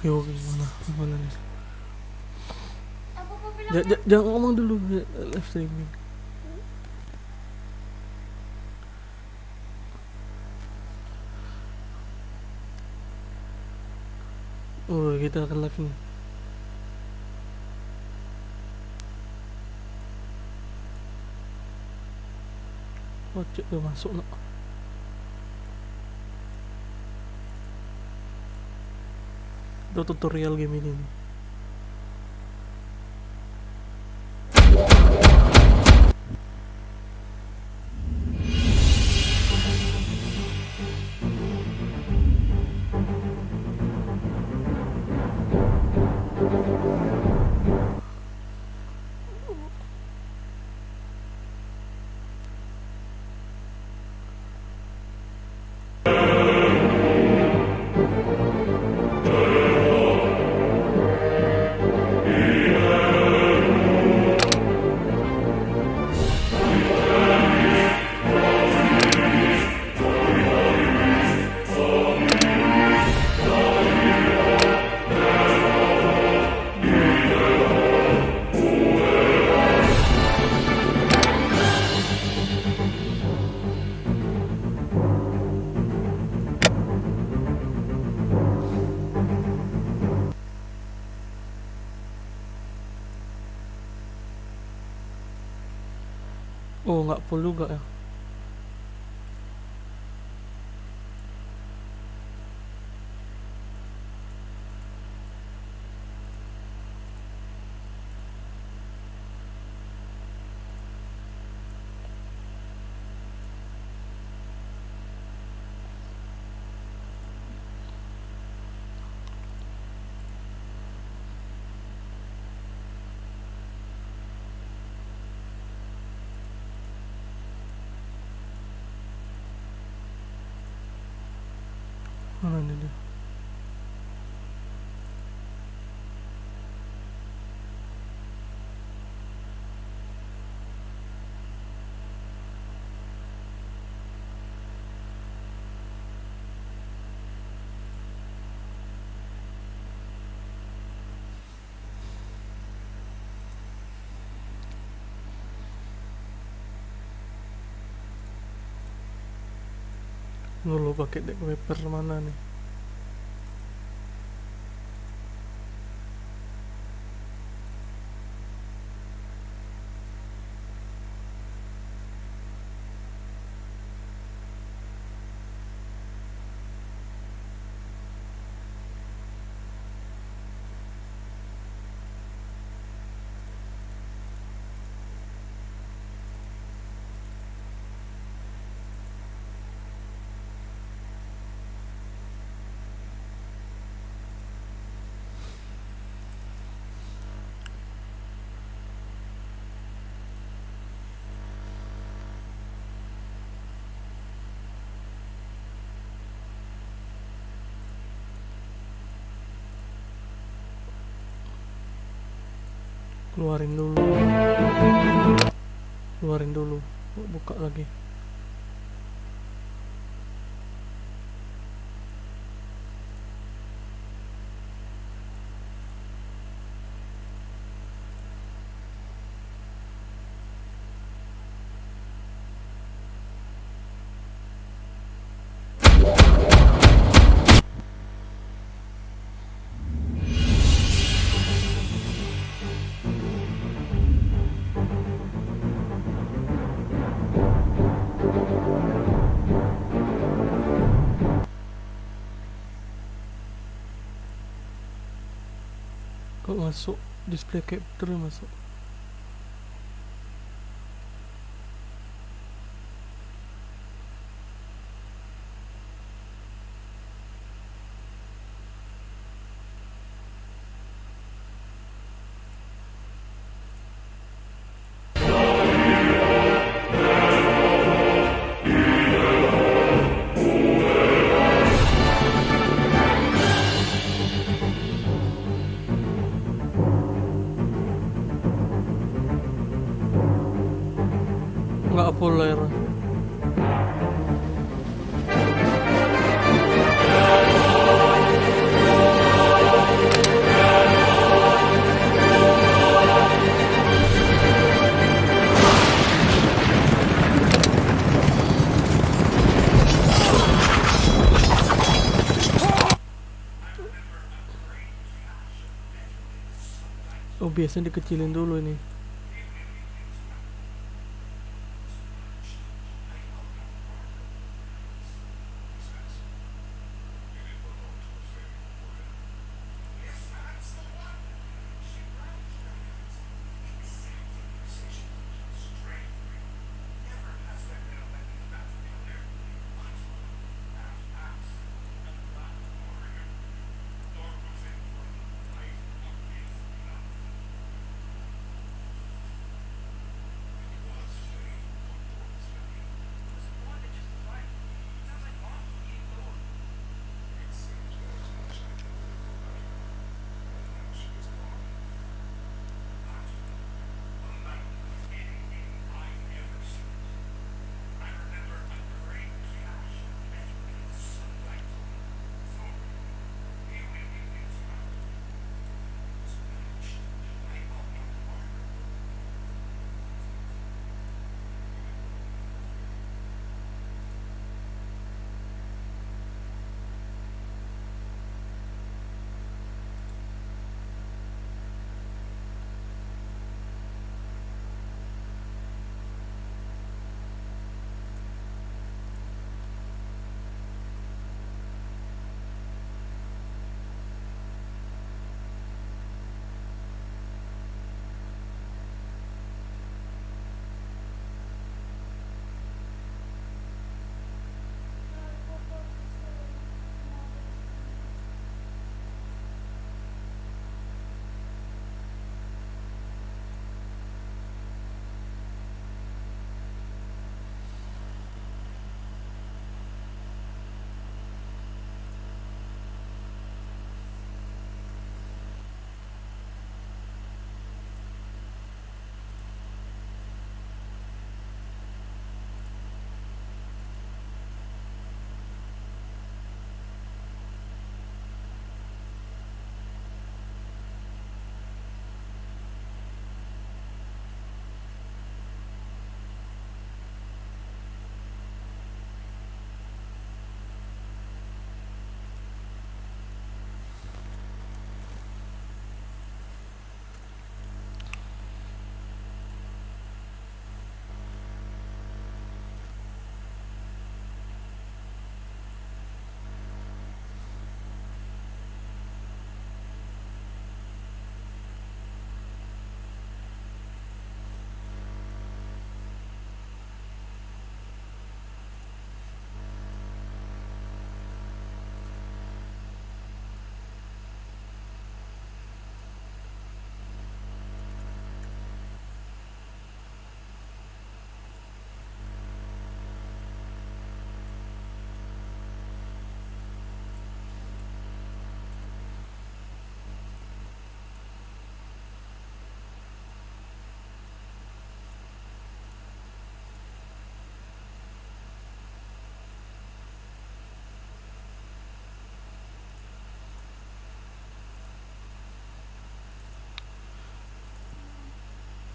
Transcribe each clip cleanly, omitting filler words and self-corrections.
Oke, mana nih? Jangan ngomong dulu live streaming. Oh, kita akan live nih. Oh, cek tuh masuk nak. Itu tutorial game ini nih. Oh, nggak full juga ya. Mana nih dia? Dulu pakai deck wiper mana nih? Keluarin dulu, buka lagi. Kok masuk display capture masuk? Nggak full air. biasanya dikecilin dulu ini.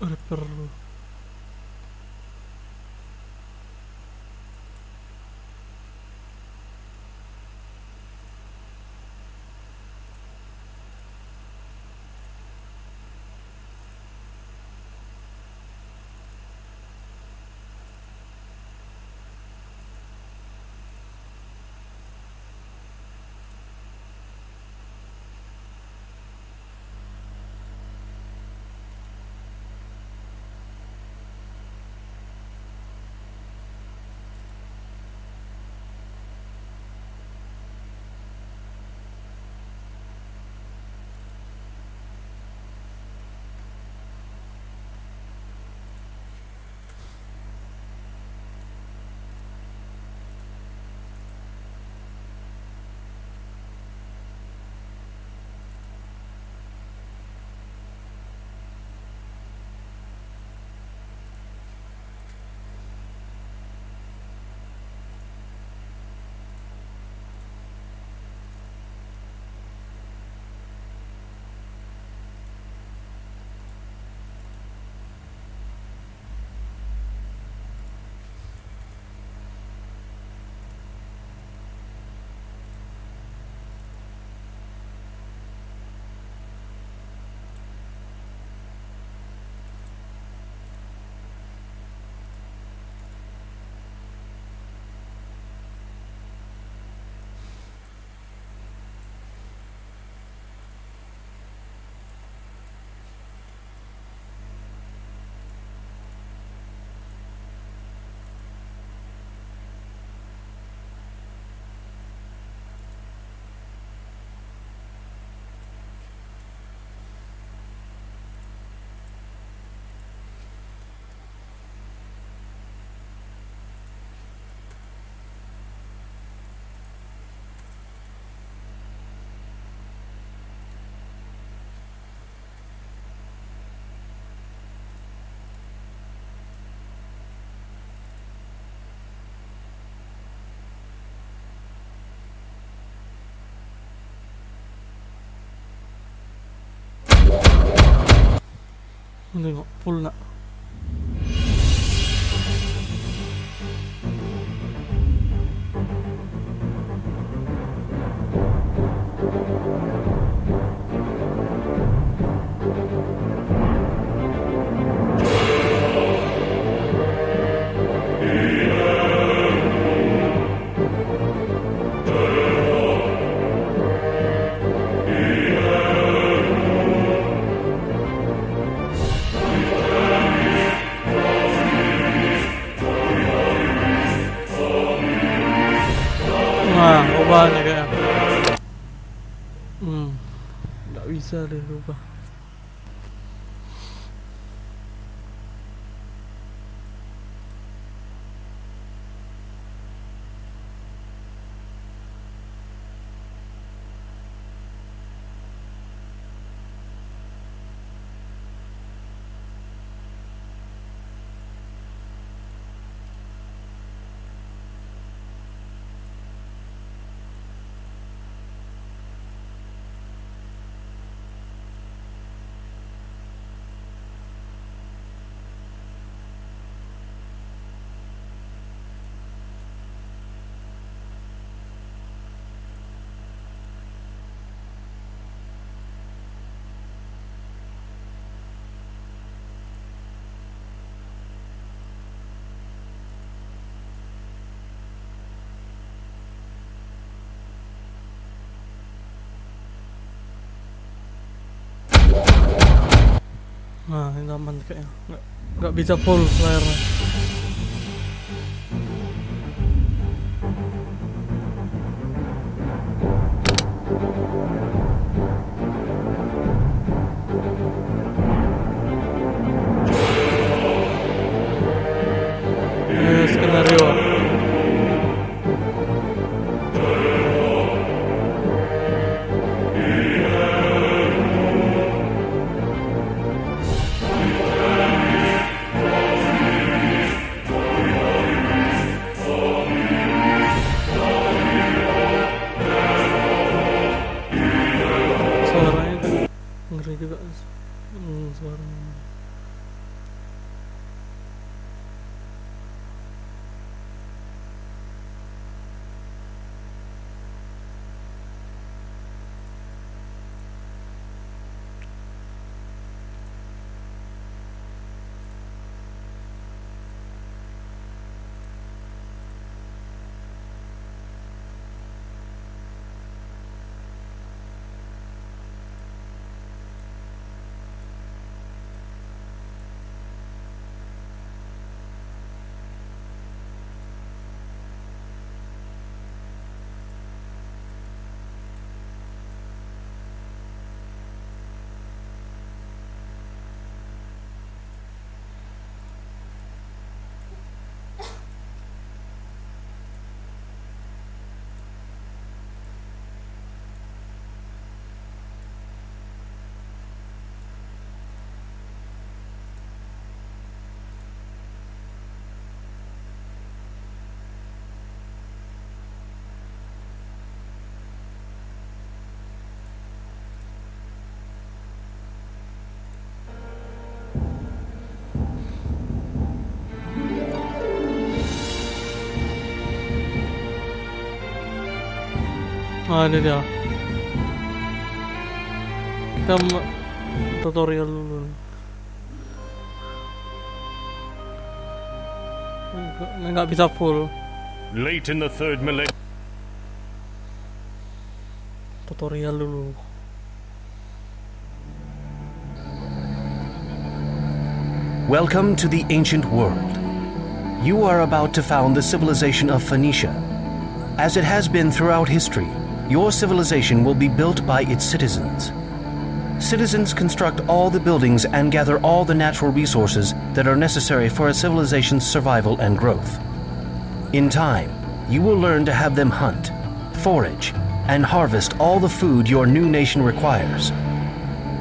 Reaper Tengok full nak. Nah, ubahnya kayak. Nggak bisa deh ubah. Nah, ini aman kayaknya. Nggak bisa full layarnya. Skenario. Suaranya tuh ngeri juga. Suaranya. Ah, ini dia. Kita tutorial dulu. Nggak bisa full. Late in the third millennium. Tutorial dulu. Welcome to the ancient world. You are about to found the civilization of Phoenicia. As it has been throughout history, your civilization will be built by its citizens. Citizens construct all the buildings and gather all the natural resources that are necessary for a civilization's survival and growth. In time, you will learn to have them hunt, forage, and harvest all the food your new nation requires.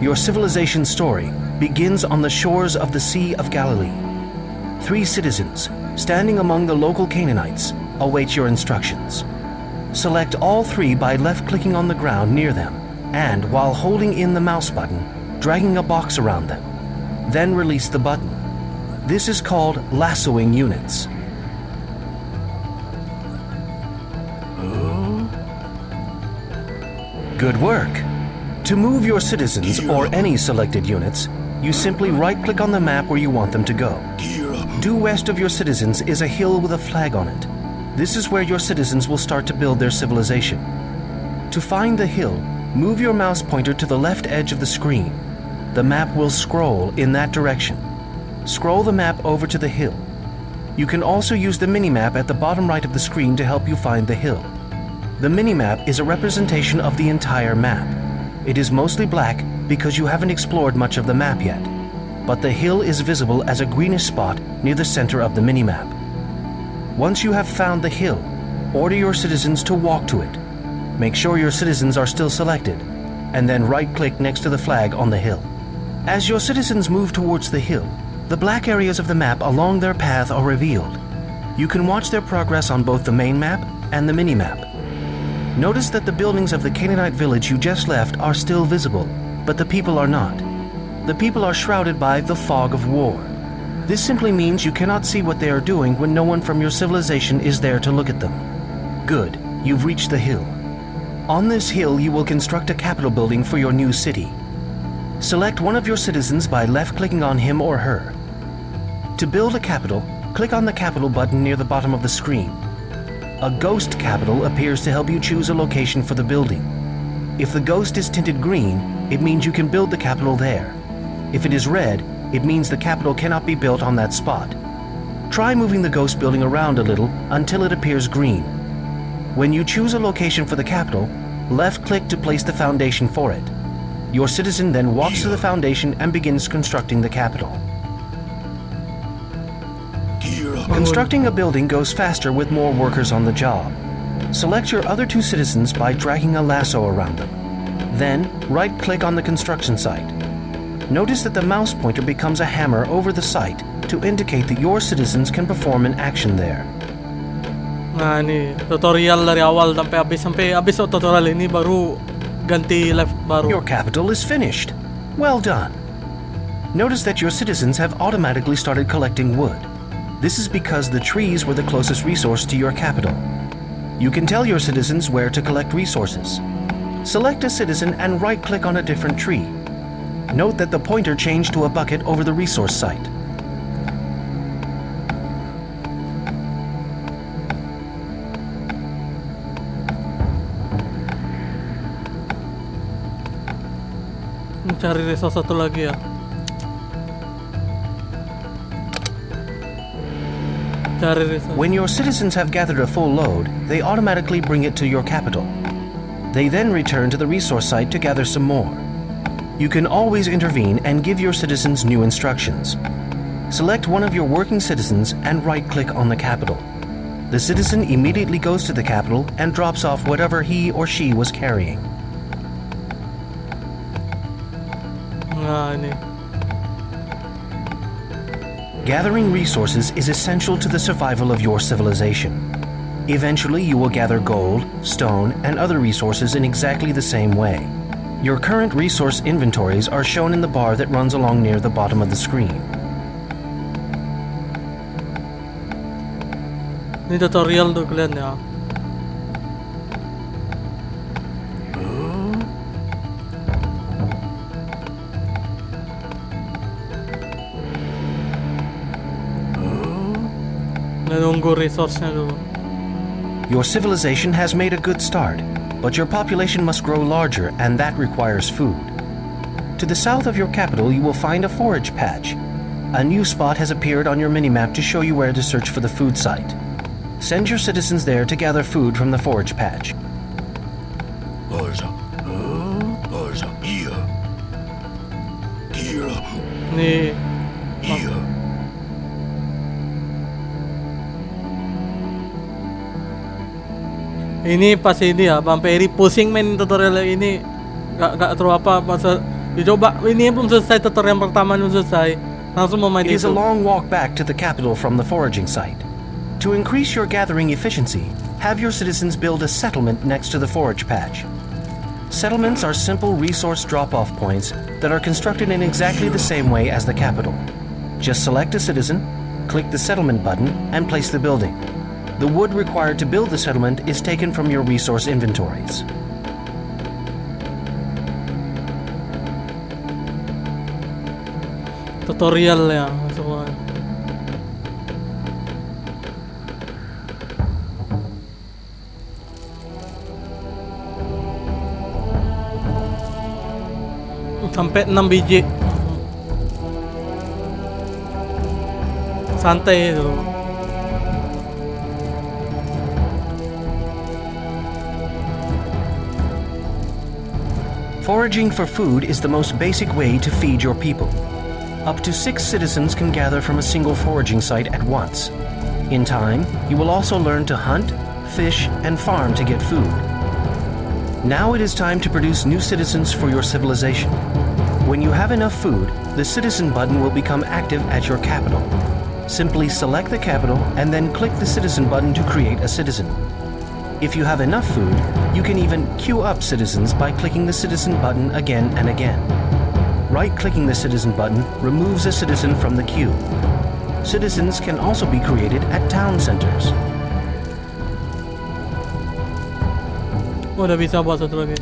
Your civilization story begins on the shores of the Sea of Galilee. 3 citizens, standing among the local Canaanites, await your instructions. Select all 3 by left-clicking on the ground near them, and while holding in the mouse button, dragging a box around them. then release the button. This is called lassoing units. Good work. To move your citizens or any selected units, you simply right-click on the map where you want them to go. Due west of your citizens is a hill with a flag on it. This is where your citizens will start to build their civilization. To find the hill, move your mouse pointer to the left edge of the screen. The map will scroll in that direction. Scroll the map over to the hill. You can also use the minimap at the bottom right of the screen to help you find the hill. The minimap is a representation of the entire map. It is mostly black because you haven't explored much of the map yet, but the hill is visible as a greenish spot near the center of the minimap. Once you have found the hill, order your citizens to walk to it. Make sure your citizens are still selected, and then right-click next to the flag on the hill. As your citizens move towards the hill, the black areas of the map along their path are revealed. You can watch their progress on both the main map and the minimap. Notice that the buildings of the Canaanite village you just left are still visible, but the people are not. The people are shrouded by the fog of war. This simply means you cannot see what they are doing when no one from your civilization is there to look at them. Good, you've reached the hill. On this hill you will construct a capital building for your new city. Select one of your citizens by left-clicking on him or her. To build a capital, click on the capital button near the bottom of the screen. A ghost capital appears to help you choose a location for the building. If the ghost is tinted green, it means you can build the capital there. If it is red, it means the capital cannot be built on that spot. Try moving the ghost building around a little until it appears green. When you choose a location for the capital, left-click to place the foundation for it. Your citizen then walks to the foundation and begins constructing the capital. Constructing a building goes faster with more workers on the job. Select your other two citizens by dragging a lasso around them. Then, right-click on the construction site. Notice that the mouse pointer becomes a hammer over the site to indicate that your citizens can perform an action there. Nah ini tutorial dari awal sampai habis tutorial ini baru ganti left baru. Your capital is finished. Well done. Notice that your citizens have automatically started collecting wood. This is because the trees were the closest resource to your capital. You can tell your citizens where to collect resources. Select a citizen and right-click on a different tree. Note that the pointer changed to a bucket over the resource site. Cari resource satu lagi ya. When your citizens have gathered a full load, they automatically bring it to your capital. They then return to the resource site to gather some more. You can always intervene and give your citizens new instructions. Select one of your working citizens and right-click on the capital. The citizen immediately goes to the capital and drops off whatever he or she was carrying. Nah ini. Gathering resources is essential to the survival of your civilization. Eventually, you will gather gold, stone, and other resources in exactly the same way. Your current resource inventories are shown in the bar that runs along near the bottom of the screen. Ini tutorial tuh kalian ya. Nunggu resource-nya dulu. Your civilization has made a good start, but your population must grow larger, and that requires food. To the south of your capital, you will find a forage patch. A new spot has appeared on your minimap to show you where to search for the food site. Send your citizens there to gather food from the forage patch. Nih. Ini pas ini ya, Bang Peri pusing main tutorial ini. Gak terlalu apa masa dicoba. Ini belum selesai tutorial pertama, belum selesai. Langsung mau main It is itu. a long walk back to the capital from the foraging site. To increase your gathering efficiency, have your citizens build a settlement next to the forage patch. Settlements are simple resource drop-off points that are constructed in exactly the same way as the capital. Just select a citizen, click the settlement button, and place the building. The wood required to build the settlement is taken from your resource inventories. Tutorial ya. So, sampai 6 biji. Santai itu. Foraging for food is the most basic way to feed your people. Up to 6 citizens can gather from a single foraging site at once. In time, you will also learn to hunt, fish, and farm to get food. Now it is time to produce new citizens for your civilization. When you have enough food, the citizen button will become active at your capital. Simply select the capital and then click the citizen button to create a citizen. If you have enough food, you can even queue up citizens by clicking the citizen button again and again. Right-clicking the citizen button removes a citizen from the queue. Citizens can also be created at town centers. Oh, udah bisa buat satu lagi.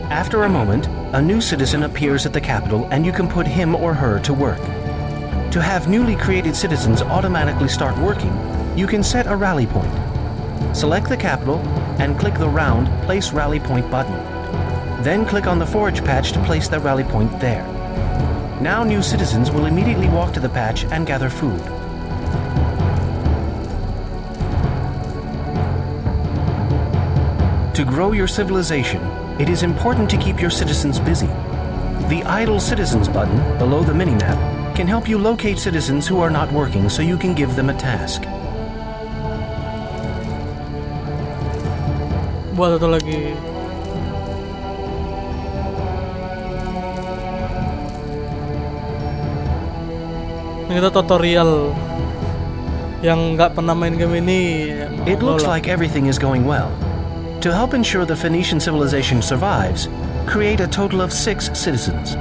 After a moment, a new citizen appears at the capital and you can put him or her to work. To have newly created citizens automatically start working, you can set a rally point. Select the capital and click the round Place Rally Point button. Then click on the forage patch to place the rally point there. Now new citizens will immediately walk to the patch and gather food. To grow your civilization, it is important to keep your citizens busy. The Idle Citizens button below the minimap can help you locate citizens who are not working so you can give them a task. Buat satu lagi. Ini kita tutorial yang nggak pernah main game ini. It looks like everything is going well. To help ensure the Phoenician civilization survives, create a total of 6 citizens.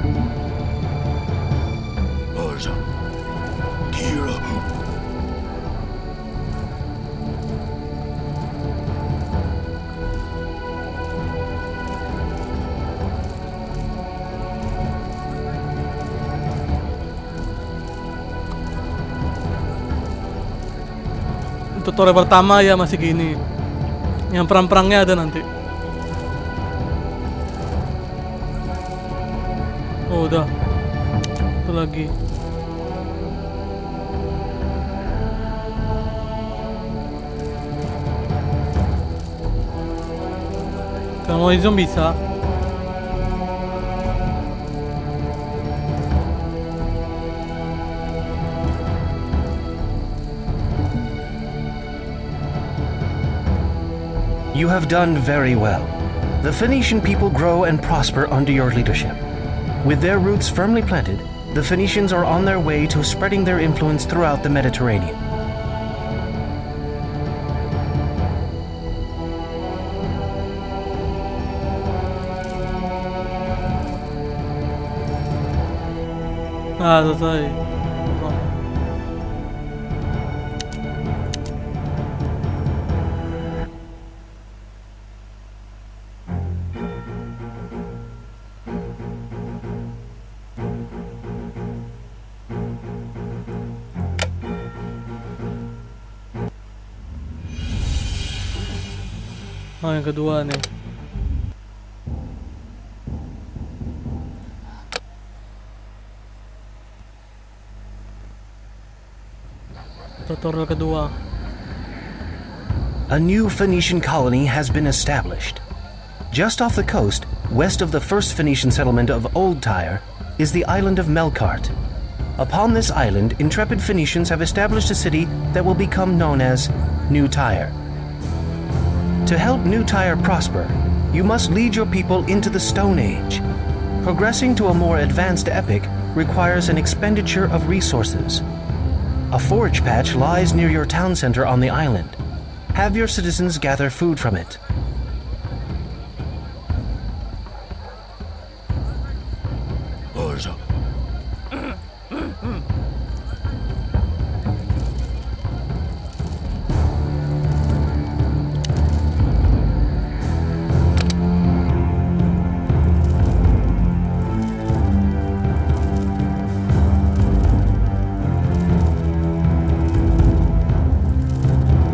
Tutorial pertama ya masih gini. Yang perang-perangnya ada nanti. Oh udah. Itu lagi. Kalau mau zoom bisa. You have done very well. The Phoenician people grow and prosper under your leadership. With their roots firmly planted, the Phoenicians are on their way to spreading their influence throughout the Mediterranean. Ah, selesai. Oh, yang kedua nih. Tutorial kedua. A new Phoenician colony has been established. Just off the coast, west of the first Phoenician settlement of Old Tyre, is the island of Melkart. Upon this island, intrepid Phoenicians have established a city that will become known as New Tyre. To help New Tyre prosper, you must lead your people into the Stone Age. Progressing to a more advanced epoch requires an expenditure of resources. A forage patch lies near your town center on the island. Have your citizens gather food from it.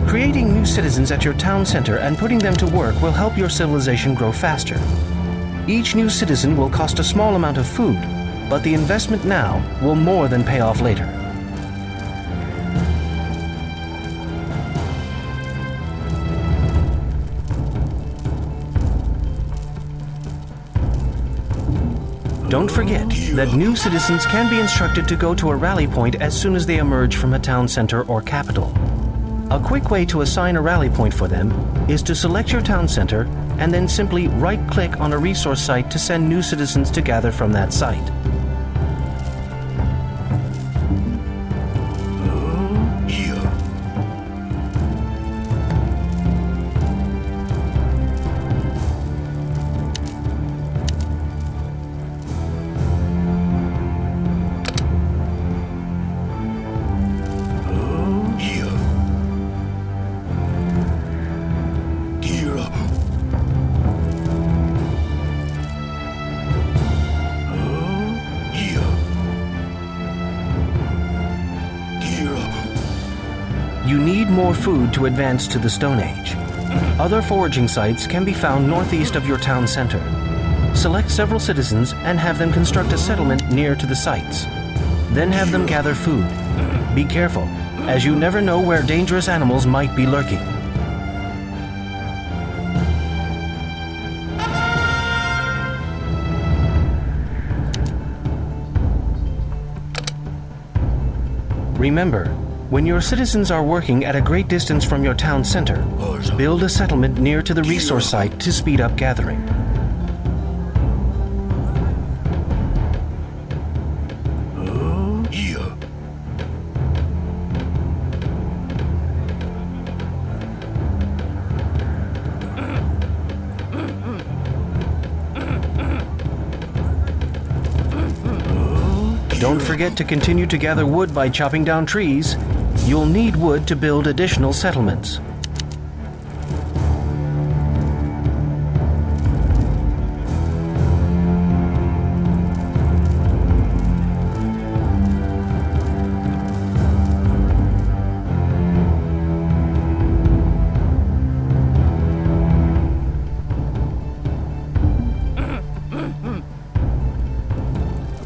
Creating new citizens at your town center and putting them to work will help your civilization grow faster. Each new citizen will cost a small amount of food, but the investment now will more than pay off later. Don't forget that new citizens can be instructed to go to a rally point as soon as they emerge from a town center or capital. A quick way to assign a rally point for them is to select your town center and then simply right-click on a resource site to send new citizens to gather from that site. You need more food to advance to the Stone Age. Other foraging sites can be found northeast of your town center. Select several citizens and have them construct a settlement near to the sites. Then have them gather food. Be careful, as you never know where dangerous animals might be lurking. Remember, when your citizens are working at a great distance from your town center, build a settlement near to the resource site to speed up gathering. Don't forget to continue to gather wood by chopping down trees. You'll need wood to build additional settlements.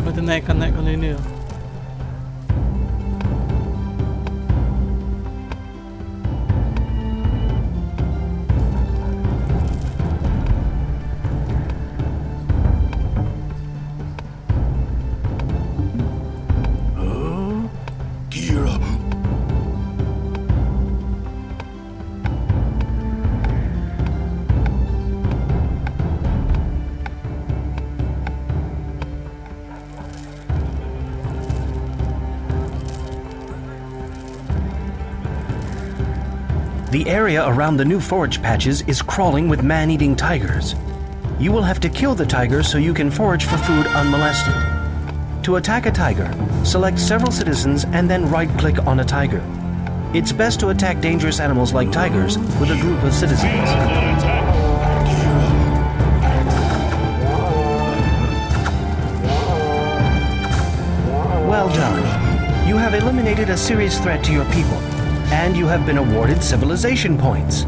Pwede naik ko na ini oh. The area around the new forage patches is crawling with man-eating tigers. You will have to kill the tigers so you can forage for food unmolested. To attack a tiger, select several citizens and then right-click on a tiger. It's best to attack dangerous animals like tigers with a group of citizens. Well done. You have eliminated a serious threat to your people, and you have been awarded civilization points.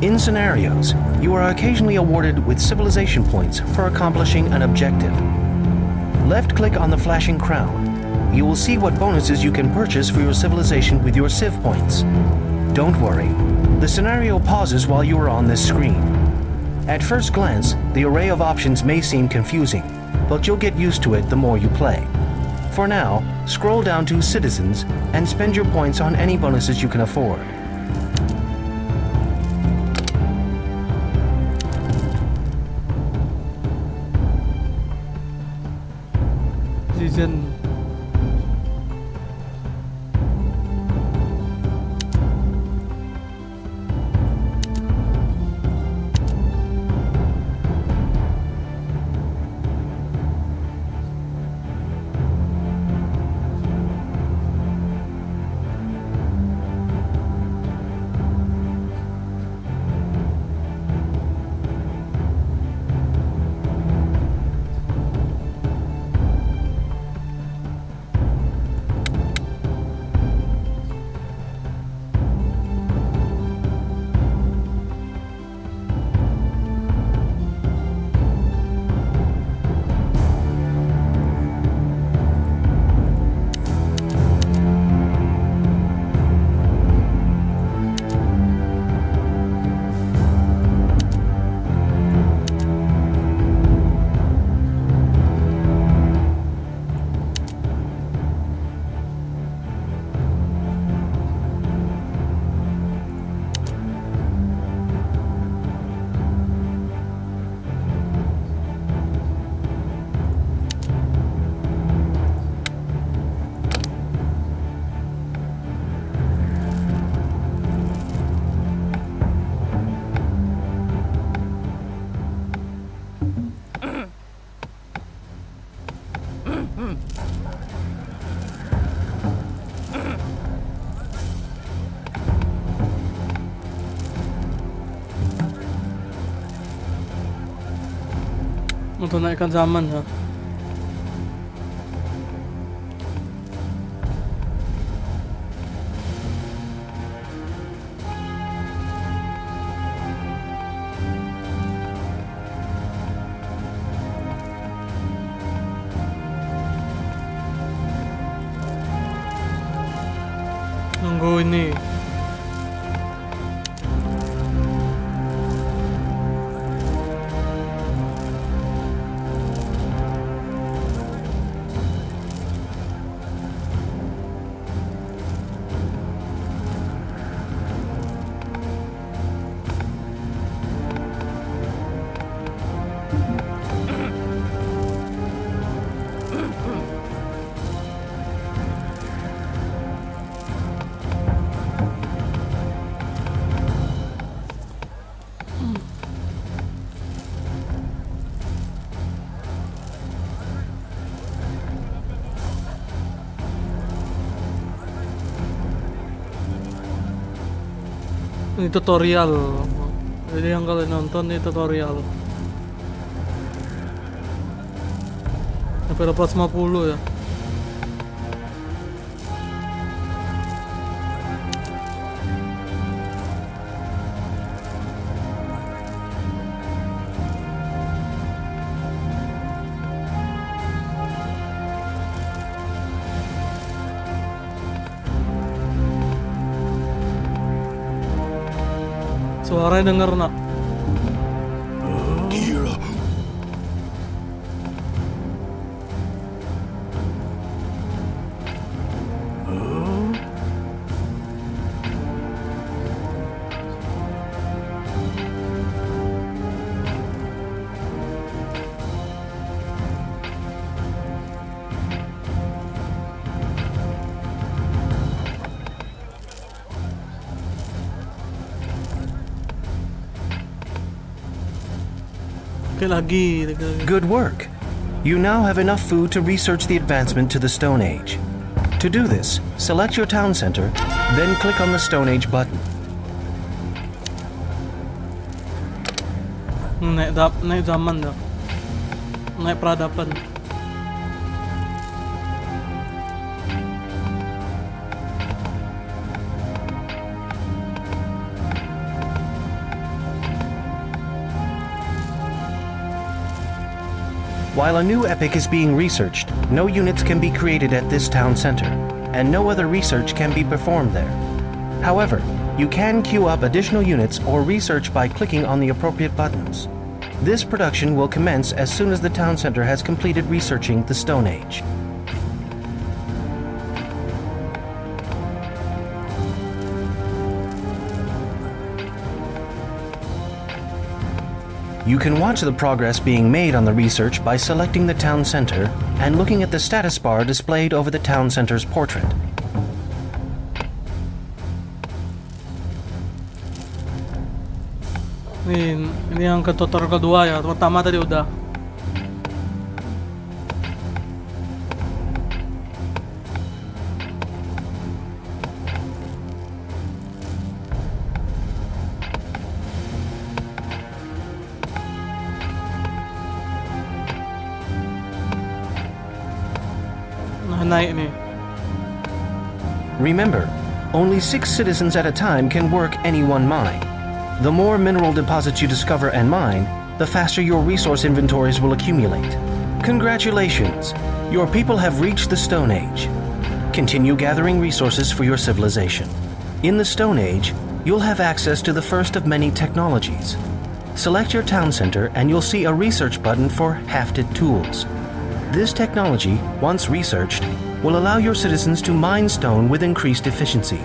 In scenarios, you are occasionally awarded with civilization points for accomplishing an objective. Left-click on the flashing crown. You will see what bonuses you can purchase for your civilization with your civ points. Don't worry, the scenario pauses while you are on this screen. At first glance, the array of options may seem confusing, but you'll get used to it the more you play. For now, scroll down to Citizens and spend your points on any bonuses you can afford. Civilization. Untuk naikkan zaman ya. Nunggu ini. Ini tutorial. Jadi yang kalian nonton ini tutorial. Sampai level 50 ya. Suaranya denger nak. Oke lagi. Good work. You now have enough food to research the advancement to the Stone Age. To do this, select your town center, then click on the Stone Age button. Naik zaman dah. Naik peradaban. While a new epic is being researched, no units can be created at this town center, and no other research can be performed there. However, you can queue up additional units or research by clicking on the appropriate buttons. This production will commence as soon as the town center has completed researching the Stone Age. You can watch the progress being made on the research by selecting the town center and looking at the status bar displayed over the town center's portrait. Ini yang ke tutorial kedua ya, pertama tadi udah. Nah, naik nih. Remember, only 6 citizens at a time can work any one mine. The more mineral deposits you discover and mine, the faster your resource inventories will accumulate. Congratulations! Your people have reached the Stone Age. Continue gathering resources for your civilization. In the Stone Age, you'll have access to the first of many technologies. Select your town center and you'll see a research button for hafted tools. This technology, once researched, will allow your citizens to mine stone with increased efficiency.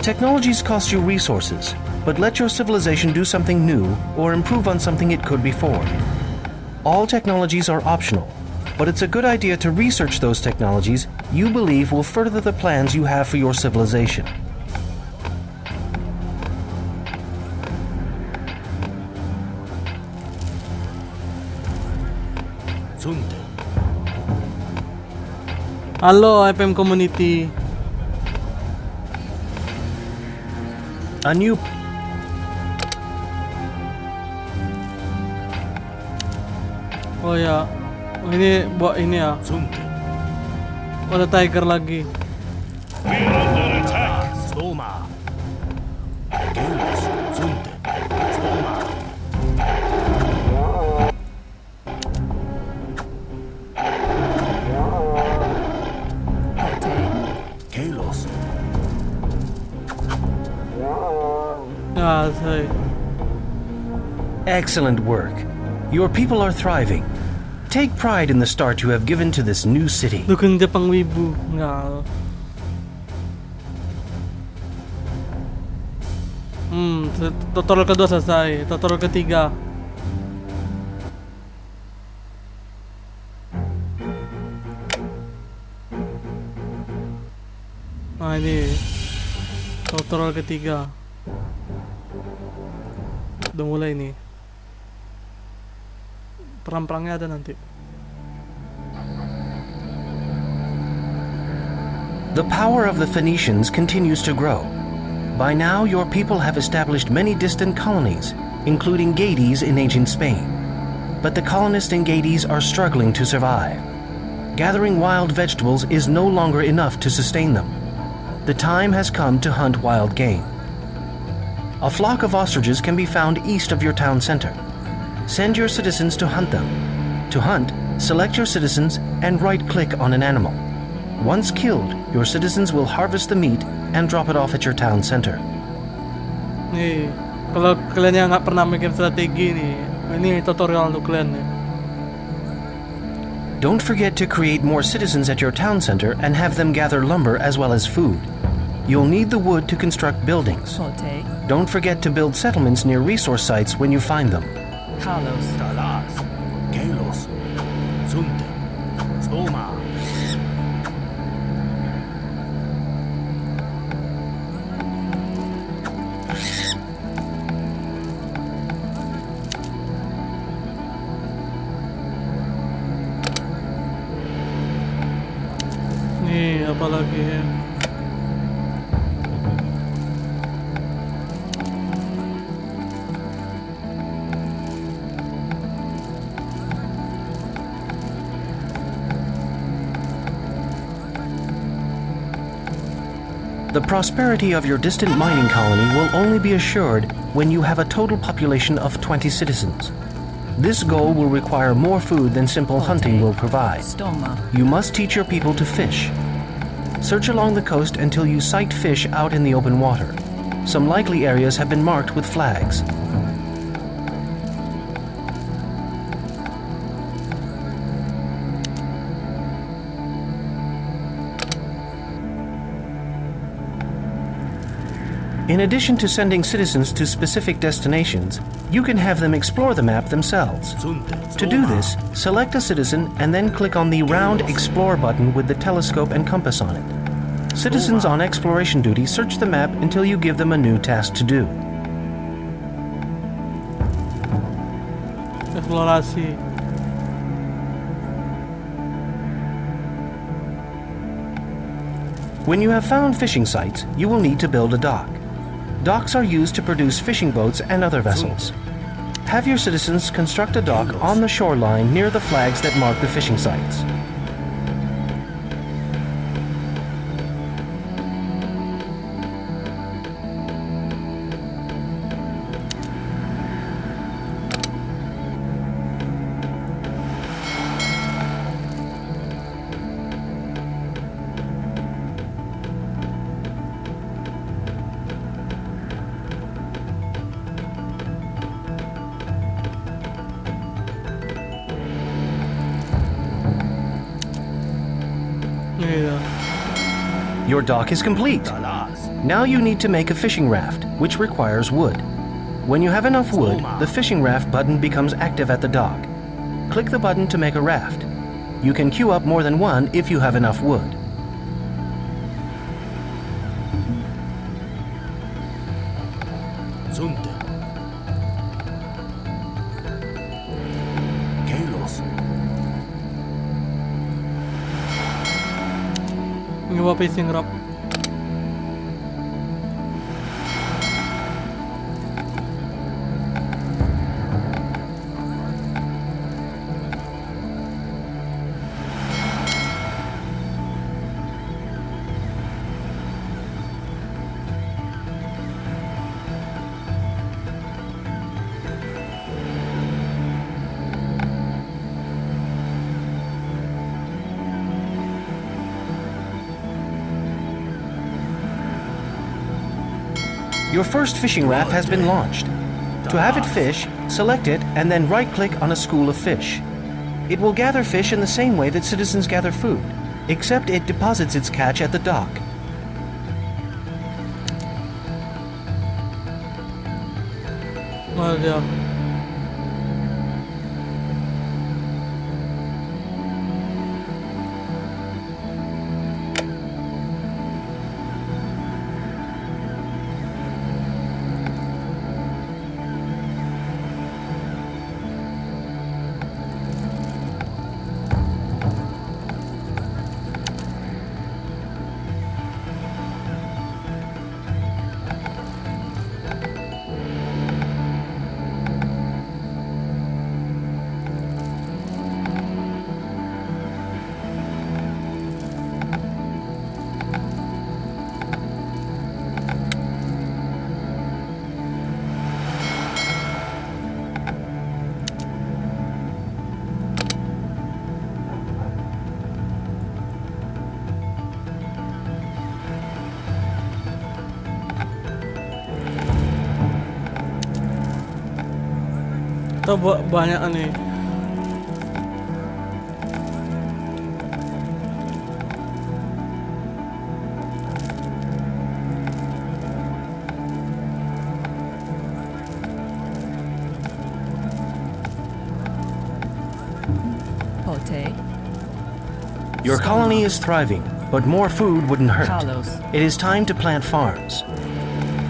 Technologies cost you resources, but let your civilization do something new or improve on something it could before. All technologies are optional, but it's a good idea to research those technologies you believe will further the plans you have for your civilization. Halo FM community. A new Oh ya, ini buat ini ya. Ada tiger lagi. We are under attack. Stoma. Geulus. Sunde. Stoma. Geulus. Ya, say. Excellent work. Your people are thriving. Take pride in the start you have given to this new city. Dukung Jepang wibu. Nggak. Tutorial kedua selesai. Tutorial ketiga. Nah ini tutorial ketiga. Udah mulai nih. Perang-perangnya ada nanti. The power of the Phoenicians continues to grow. By now, your people have established many distant colonies, including Gades in ancient Spain. But the colonists in Gades are struggling to survive. Gathering wild vegetables is no longer enough to sustain them. The time has come to hunt wild game. A flock of ostriches can be found east of your town center. Send your citizens to hunt them. To hunt, select your citizens and right-click on an animal. Once killed, your citizens will harvest the meat and drop it off at your town center. Nih, kalau kalian yang nggak pernah mikir strategi nih, ini tutorial untuk kalian nih. Don't forget to create more citizens at your town center and have them gather lumber as well as food. You'll need the wood to construct buildings. Don't forget to build settlements near resource sites when you find them. Carlos. Talas. Geulus. Sunde. Stoma. Nih, apa lagi? The prosperity of your distant mining colony will only be assured when you have a total population of 20 citizens. This goal will require more food than simple hunting will provide. You must teach your people to fish. Search along the coast until you sight fish out in the open water. Some likely areas have been marked with flags. In addition to sending citizens to specific destinations, you can have them explore the map themselves. To do this, select a citizen and then click on the round Explore button with the telescope and compass on it. Citizens on exploration duty search the map until you give them a new task to do. Eksplorasi. When you have found fishing sites, you will need to build a dock. Docks are used to produce fishing boats and other vessels. Have your citizens construct a dock on the shoreline near the flags that mark the fishing sites. Iya. Your dock is complete. Now you need to make a fishing raft, which requires wood. When you have enough wood, the fishing raft button becomes active at the dock. Click the button to make a raft. You can queue up more than one if you have enough wood. Sunte. Kalos. Gawa fishing raft. Your first fishing raft has been launched. To have it fish, select it and then right-click on a school of fish. It will gather fish in the same way that citizens gather food, except it deposits its catch at the dock. Mahal dia. Ito banyak ano eh. Pote, Your colony is thriving, but more food wouldn't hurt. Carlos, It is time to plant farms.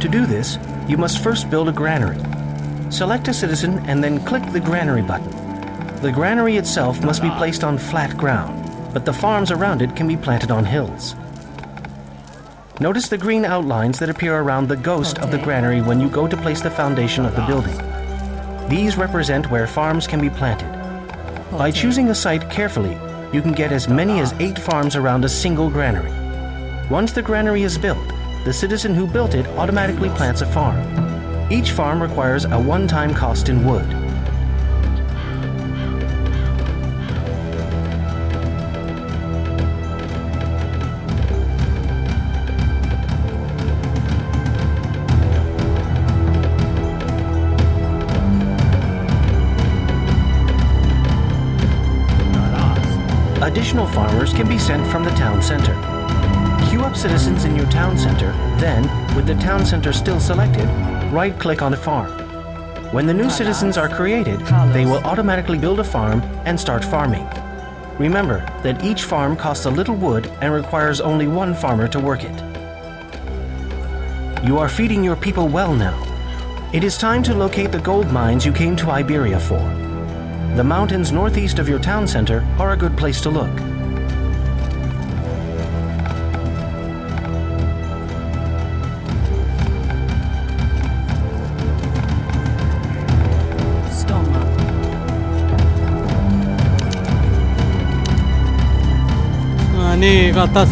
To do this, you must first build a granary. Select a citizen and then click the granary button. The granary itself must be placed on flat ground, but the farms around it can be planted on hills. Notice the green outlines that appear around the ghost of the granary when you go to place the foundation of the building. These represent where farms can be planted. By choosing a site carefully, you can get as many as 8 farms around a single granary. Once the granary is built, the citizen who built it automatically plants a farm. Each farm requires a one-time cost in wood. Additional farmers can be sent from the town center. queue up citizens in your town center, then, with the town center still selected, right-click on a farm. When the new citizens are created, they will automatically build a farm and start farming. Remember that each farm costs a little wood and requires only one farmer to work it. You are feeding your people well now. It is time to locate the gold mines you came to Iberia for. The mountains northeast of your town center are a good place to look. Stoma. Ini ke atas.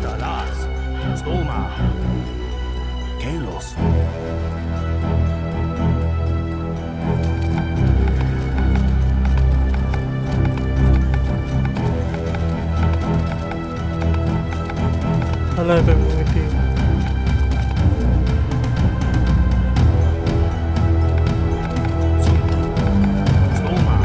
Dalas. Stoma. Kalos. Salah aku mengerti. Sunte. Stoma.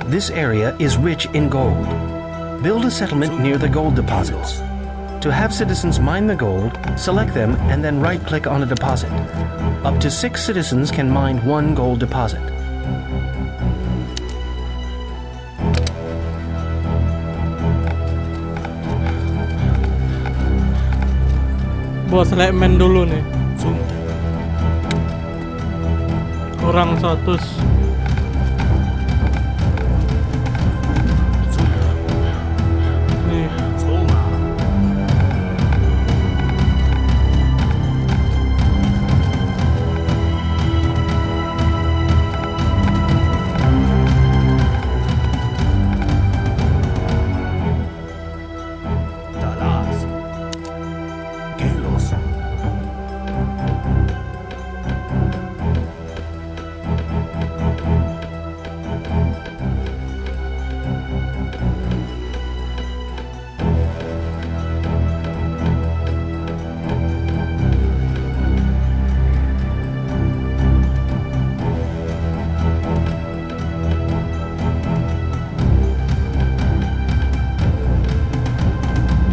This area is rich in gold. Build a settlement near the gold deposits. To have citizens mine the gold, select them and then right-click on a deposit. Up to 6 citizens can mine one gold deposit. Buat selemen dulu nih. Sunte. Kurang 100. Sunte. Nih. Stoma. Dalas. Kalos.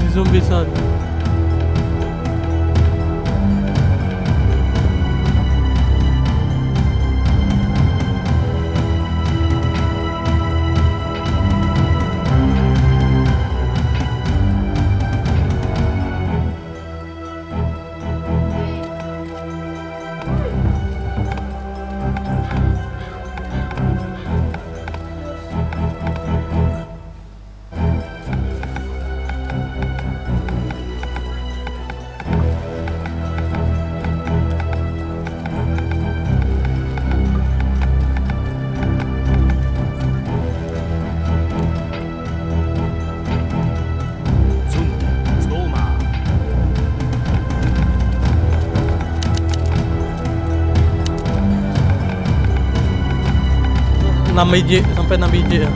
Di zombie sad. Sunte. Stoma. 6 biji sampai 6 biji ya.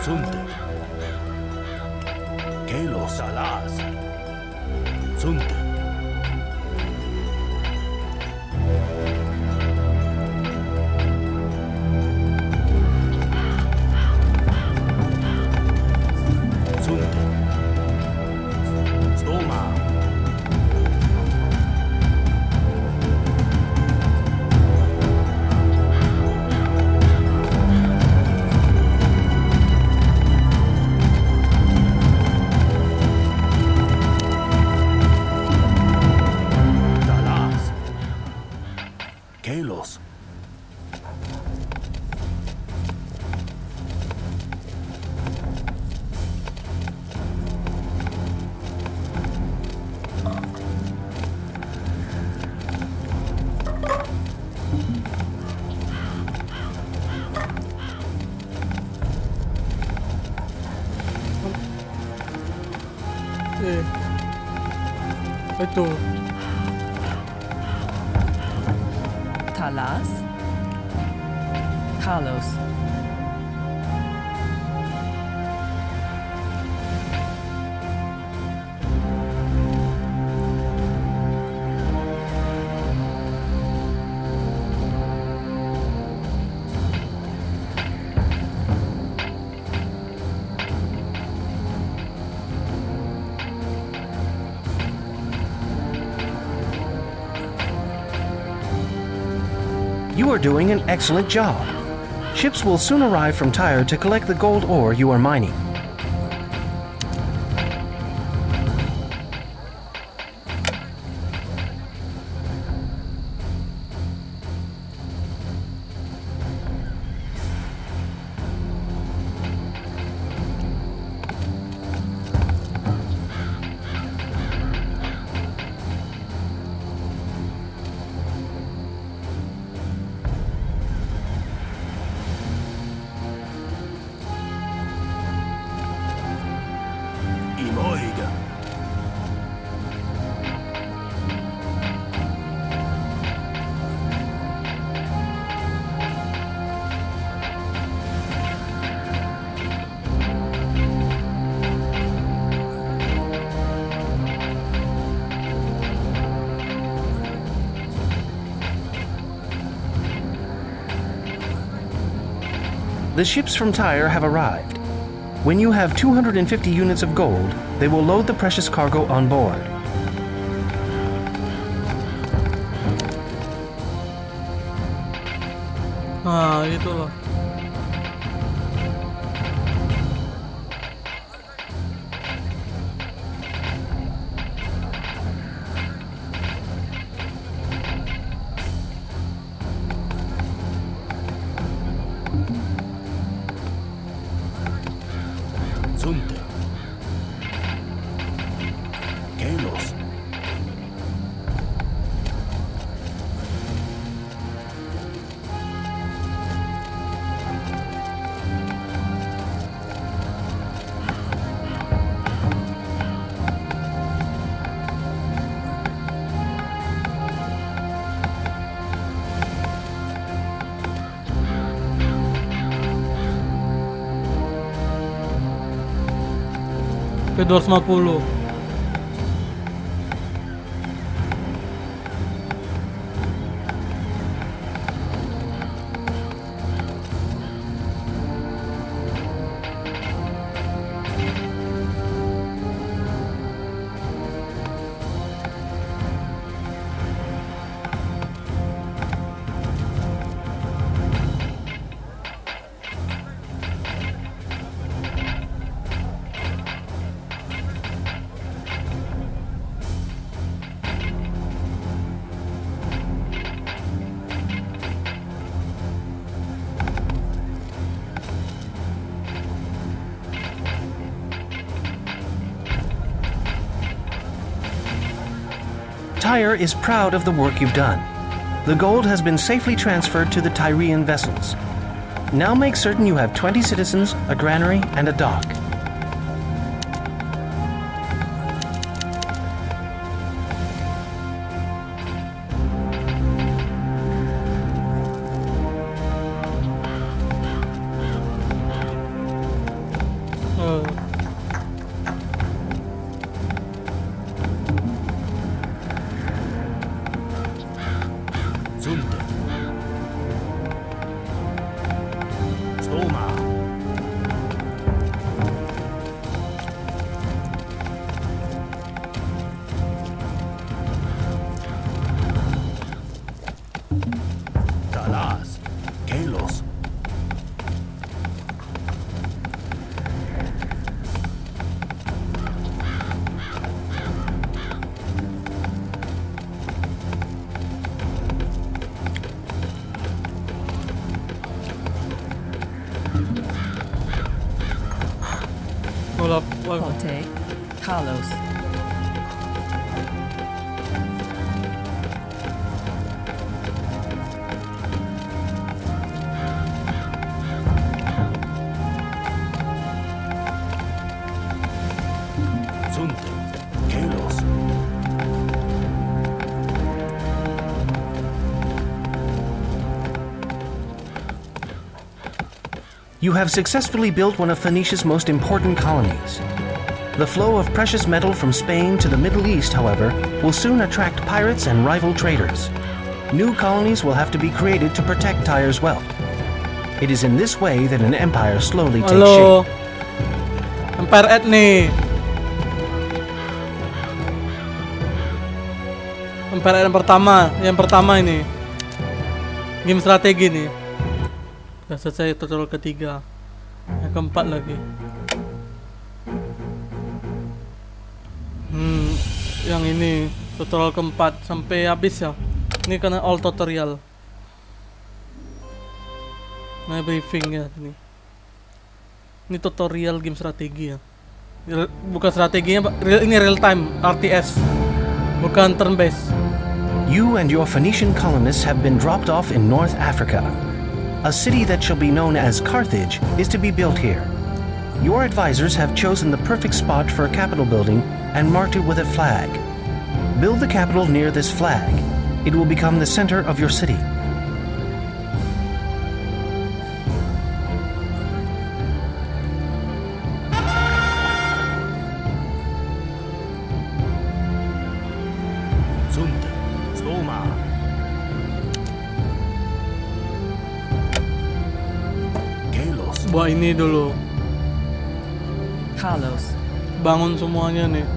Sunte. Kelos. Talas. Sunte. Sunte. Stoma. Talas. Kelos. Eh. Ito. Talas. Carlos. You are doing an excellent job. Ships will soon arrive from Tyre to collect the gold ore you are mining. Imoiga. The ships from Tyre have arrived. When you have 250 units of gold, they will load the precious cargo on board. Ah, ito lah. Sunte. Kelos. Ke 250. Tyre is proud of the work you've done. The gold has been safely transferred to the Tyrian vessels. Now make certain you have 20 citizens, a granary, and a dock. wala. Pote, Carlos, Sunte. Kalos. You have successfully built one of Phoenicia's most important colonies. The flow of precious metal from Spain to the Middle East, however, will soon attract pirates and rival traders. New colonies will have to be created to protect Tyre's wealth. It is in this way that an empire slowly takes Halo. shape. Empire Ed nih. Empire Ed yang pertama ini. Game strategi nih. Udah selesai tutorial ketiga. Yang keempat lagi. Yang ini tutorial keempat sampai habis ya. Ini karena all tutorial. Nah, briefing ya ini. Ini tutorial game strategi ya. Bukan strateginya, ini real time RTS. Bukan turn based. You and your Phoenician colonists have been dropped off in North Africa. A city that shall be known as Carthage is to be built here. Your advisors have chosen the perfect spot for a capital building and marked it with a flag. Build the capital near this flag. It will become the center of your city. Sunte. Stoma. Kalos. Buat ini dulu. Carlos, Bangun semuanya nih.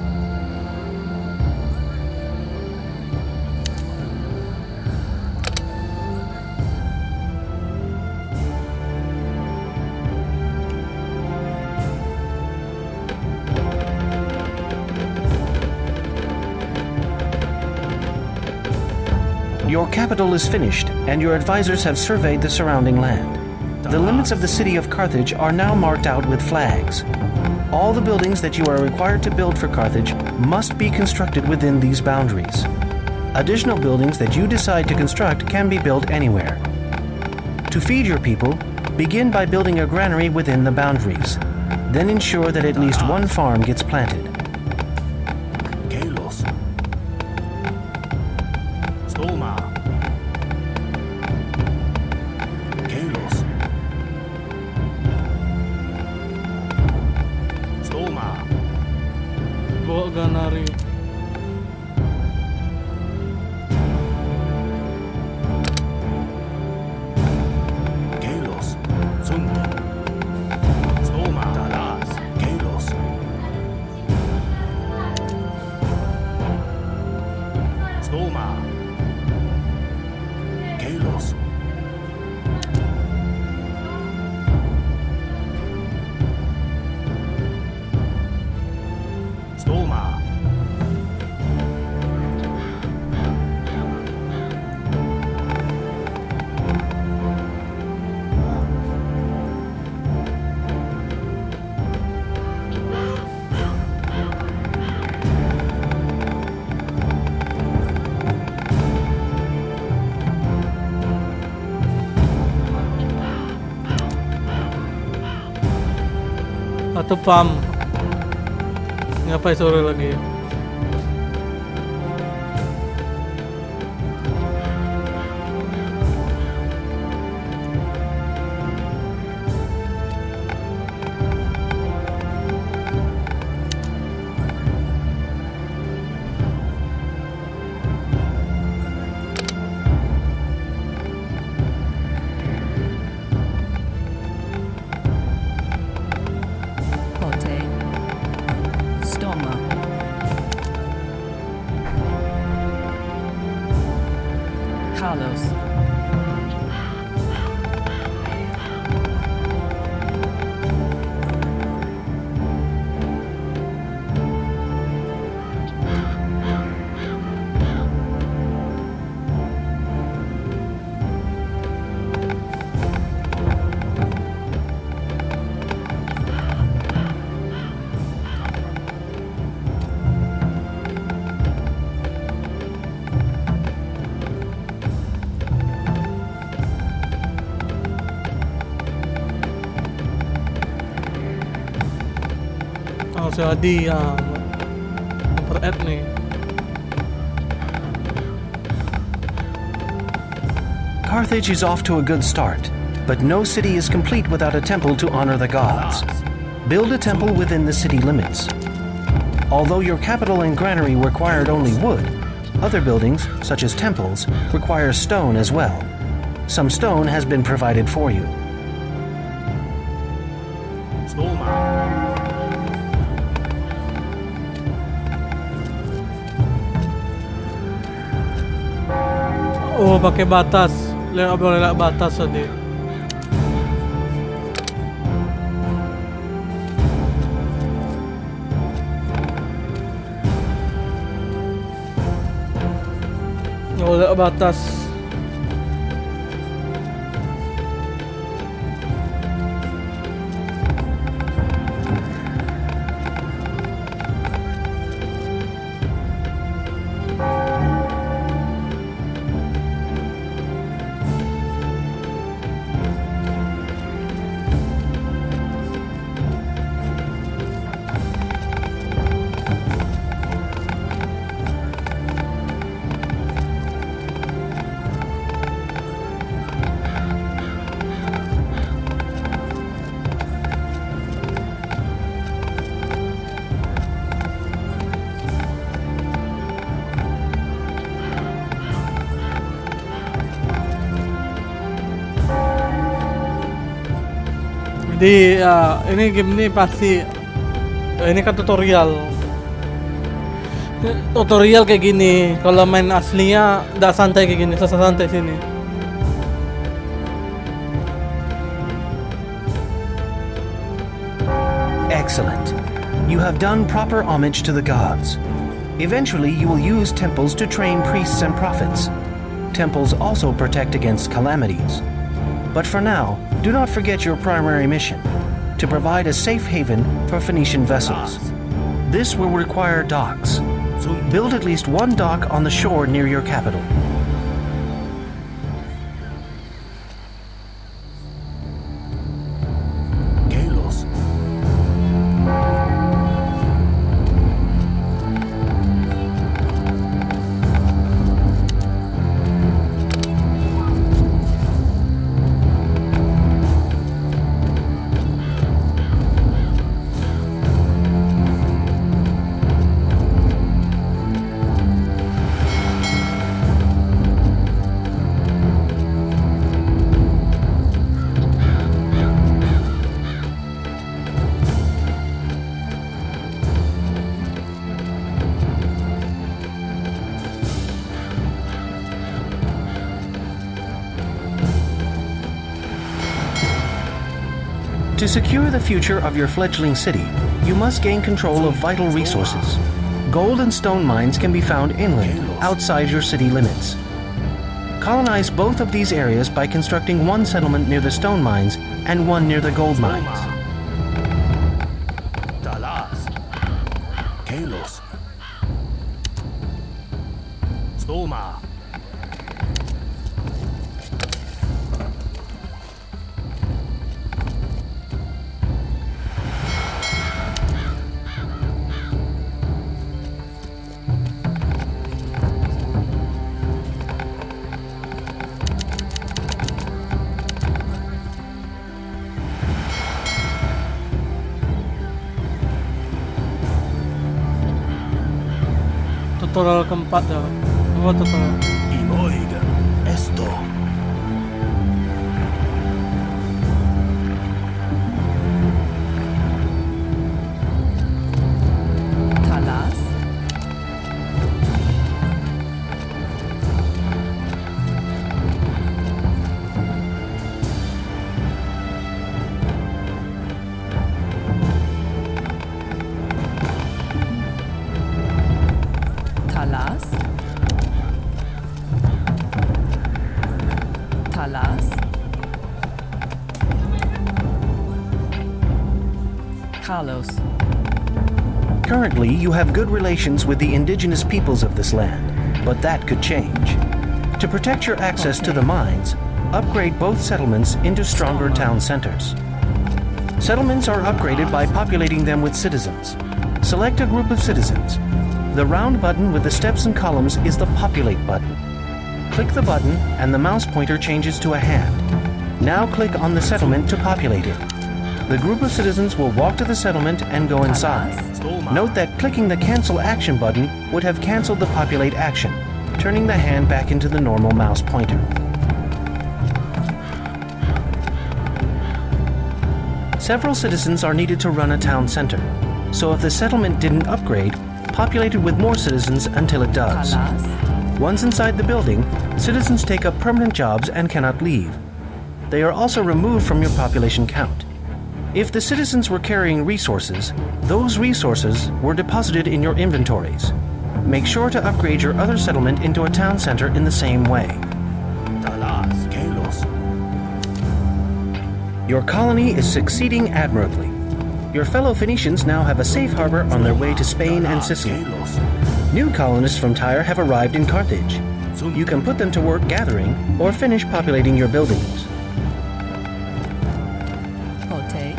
Your capital is finished, and your advisors have surveyed the surrounding land. The limits of the city of Carthage are now marked out with flags. All the buildings that you are required to build for Carthage must be constructed within these boundaries. Additional buildings that you decide to construct can be built anywhere. To feed your people, begin by building a granary within the boundaries. Then ensure that at least one farm gets planted. Kalos. Stoma. Kalos. Stoma. Bawa ganari. Kalos. Sunte. Stoma. Dalas. Kalos. Stoma. Kalos. Stoma. Atau farm. Ngapain sore lagi? Pote, Stoma, si Adi per-et nih. Carthage is off to a good start, but no city is complete without a temple to honor the gods. Build a temple within the city limits. Although your capital and granary required only wood, other buildings, such as temples, require stone as well. Some stone has been provided for you. Stoma. Oh, pakai batas. Boleh batas tadi. Boleh batas. Jadi ini game ini pasti ini kan tutorial. Tutorial kayak gini. Kalau main aslinya nggak santai kayak gini, santai sini. Excellent. You have done proper homage to the gods. Eventually, you will use temples to train priests and prophets. Temples also protect against calamities. But for now, do not forget your primary mission, to provide a safe haven for Phoenician vessels. This will require docks. Build at least one dock on the shore near your capital. Galos. To secure the future of your fledgling city, you must gain control of vital resources. Gold and stone mines can be found inland, outside your city limits. Colonize both of these areas by constructing one settlement near the stone mines and one near the gold mines. Dalas. Galos. Stoma. Tutorial keempat ya. Oh, tutorial. Inoig. Esto. Talas. Talas. Talas. Carlos. Currently, you have good relations with the indigenous peoples of this land, but that could change. To protect your access to the mines, upgrade both settlements into stronger town centers. Settlements are upgraded by populating them with citizens. Select a group of citizens. The round button with the steps and columns is the Populate button. Click the button and the mouse pointer changes to a hand. Now click on the settlement to populate it. The group of citizens will walk to the settlement and go inside. Note that clicking the Cancel Action button would have canceled the Populate action, turning the hand back into the normal mouse pointer. Several citizens are needed to run a town center, so if the settlement didn't upgrade, populate it with more citizens until it does. Talas. Once inside the building, citizens take up permanent jobs and cannot leave. They are also removed from your population count. If the citizens were carrying resources, those resources were deposited in your inventories. Make sure to upgrade your other settlement into a town center in the same way. Talas, Kalos, Your colony is succeeding admirably. Your fellow Phoenicians now have a safe harbor on their way to Spain and Sicily. Kalos, New colonists from Tyre have arrived in Carthage. You can put them to work gathering or finish populating your buildings. Pote.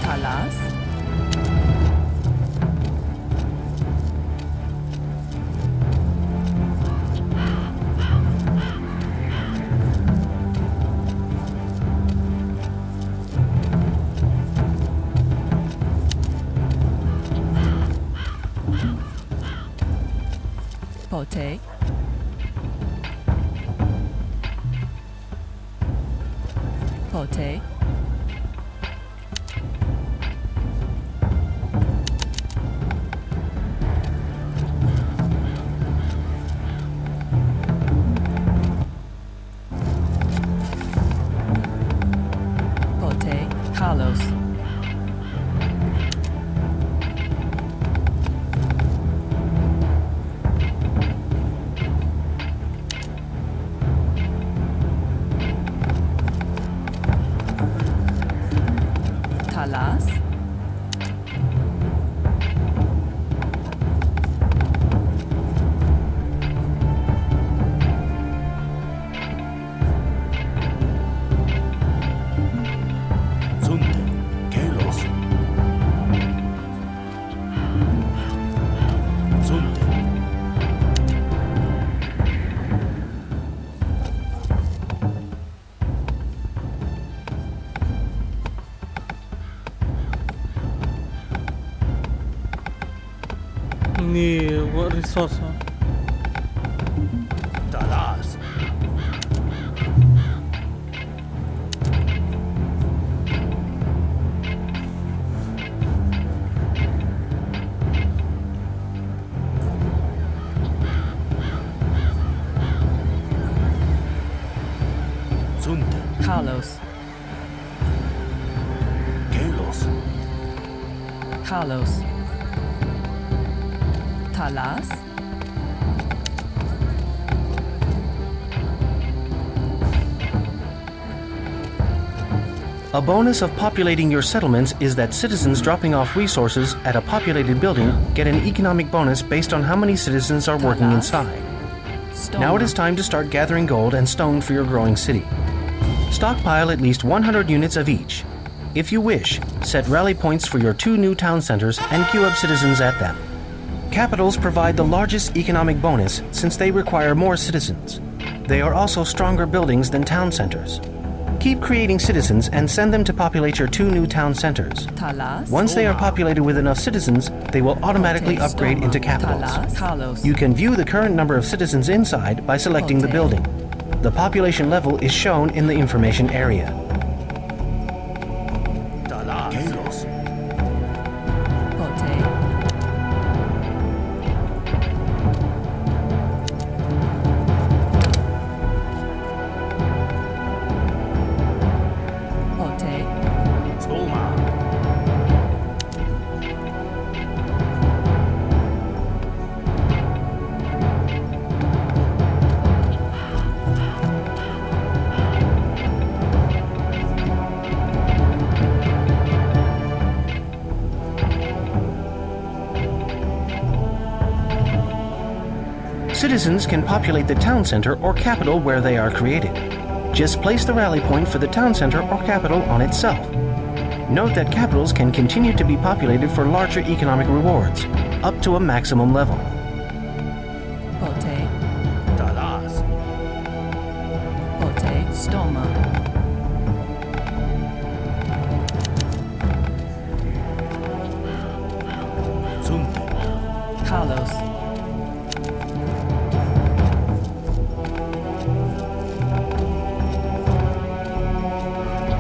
Talas. Pote. Pote. Pote. Carlos. Talas. Sunte, Kalos, Sunte, What resource? Talas, Sunte, Carlos. Kalos, Carlos. Talas. A bonus of populating your settlements is that citizens dropping off resources at a populated building get an economic bonus based on how many citizens are working Talas. inside. Stone. Now it is time to start gathering gold and stone for your growing city. Stockpile at least 100 units of each. If you wish, set rally points for your 2 new town centers and queue up citizens at them. Capitals provide the largest economic bonus since they require more citizens. They are also stronger buildings than town centers. Keep creating citizens and send them to populate your 2 new town centers. Talas. Once they are populated with enough citizens, they will automatically Pote. upgrade Stoma. into capitals. Talas. Carlos. You can view the current number of citizens inside by selecting the Pote. building. The population level is shown in the information area. Talas, Kalos, Pote. Pote. Stoma, Citizens can populate the town center or capital where they are created. Just place the rally point for the town center or capital on itself. Note that capitals can continue to be populated for larger economic rewards, up to a maximum level. Pote. Dalas. Pote. Stoma. Sunte. Kalos.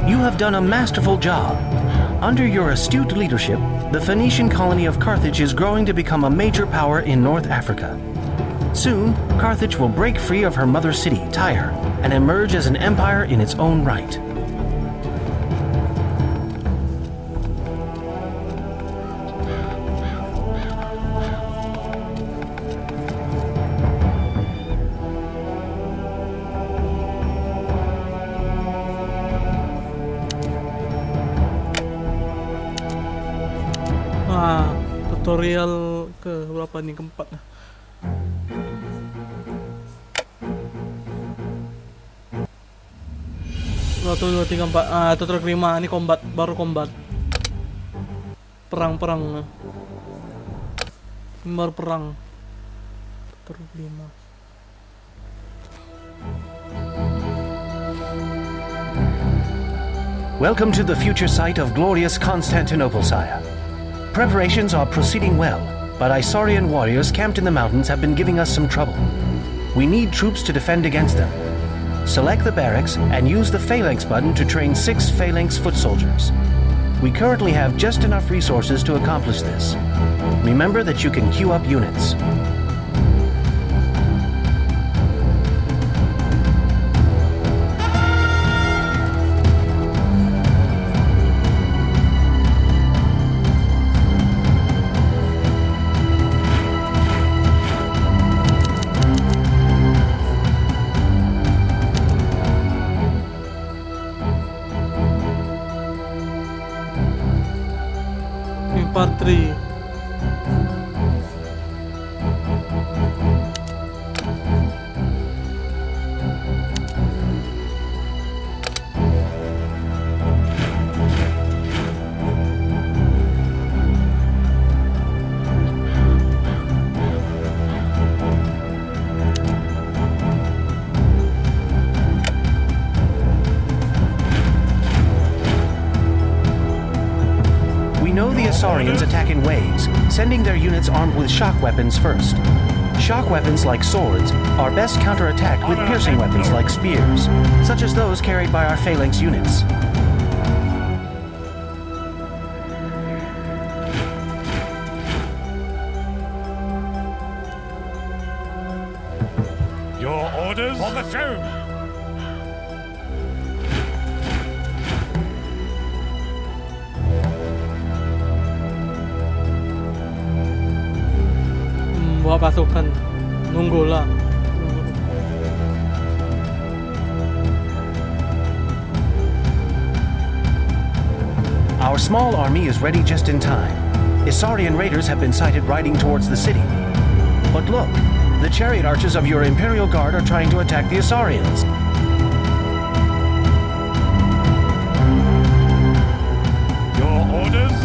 You have done a masterful job. Under your astute leadership, the Phoenician colony of Carthage is growing to become a major power in North Africa. Soon, Carthage will break free of her mother city, Tyre, and emerge as an empire in its own right. Tutorial ke berapa nih, keempat nah. Satu, dua, tiga, empat. Tutorial kelima ini combat, baru combat. Perang. Ini baru perang. Tutorial kelima. Welcome to the future site of glorious Constantinople, sire. Preparations are proceeding well, but Isaurian warriors camped in the mountains have been giving us some trouble. We need troops to defend against them. Select the barracks and use the phalanx button to train 6 phalanx foot soldiers. We currently have just enough resources to accomplish this. Remember that you can queue up units. Infantry. We know the Isaurians attack in waves, sending their units armed with shock weapons first. Shock weapons like swords are best counterattacked with piercing weapons like spears, such as those carried by our phalanx units. Your orders for the throne. Bawa pasukan. Nunggulah. Our small army is ready just in time. Isaurian raiders have been sighted riding towards the city. But look, the chariot archers of your Imperial Guard are trying to attack the Isaurians. Your orders.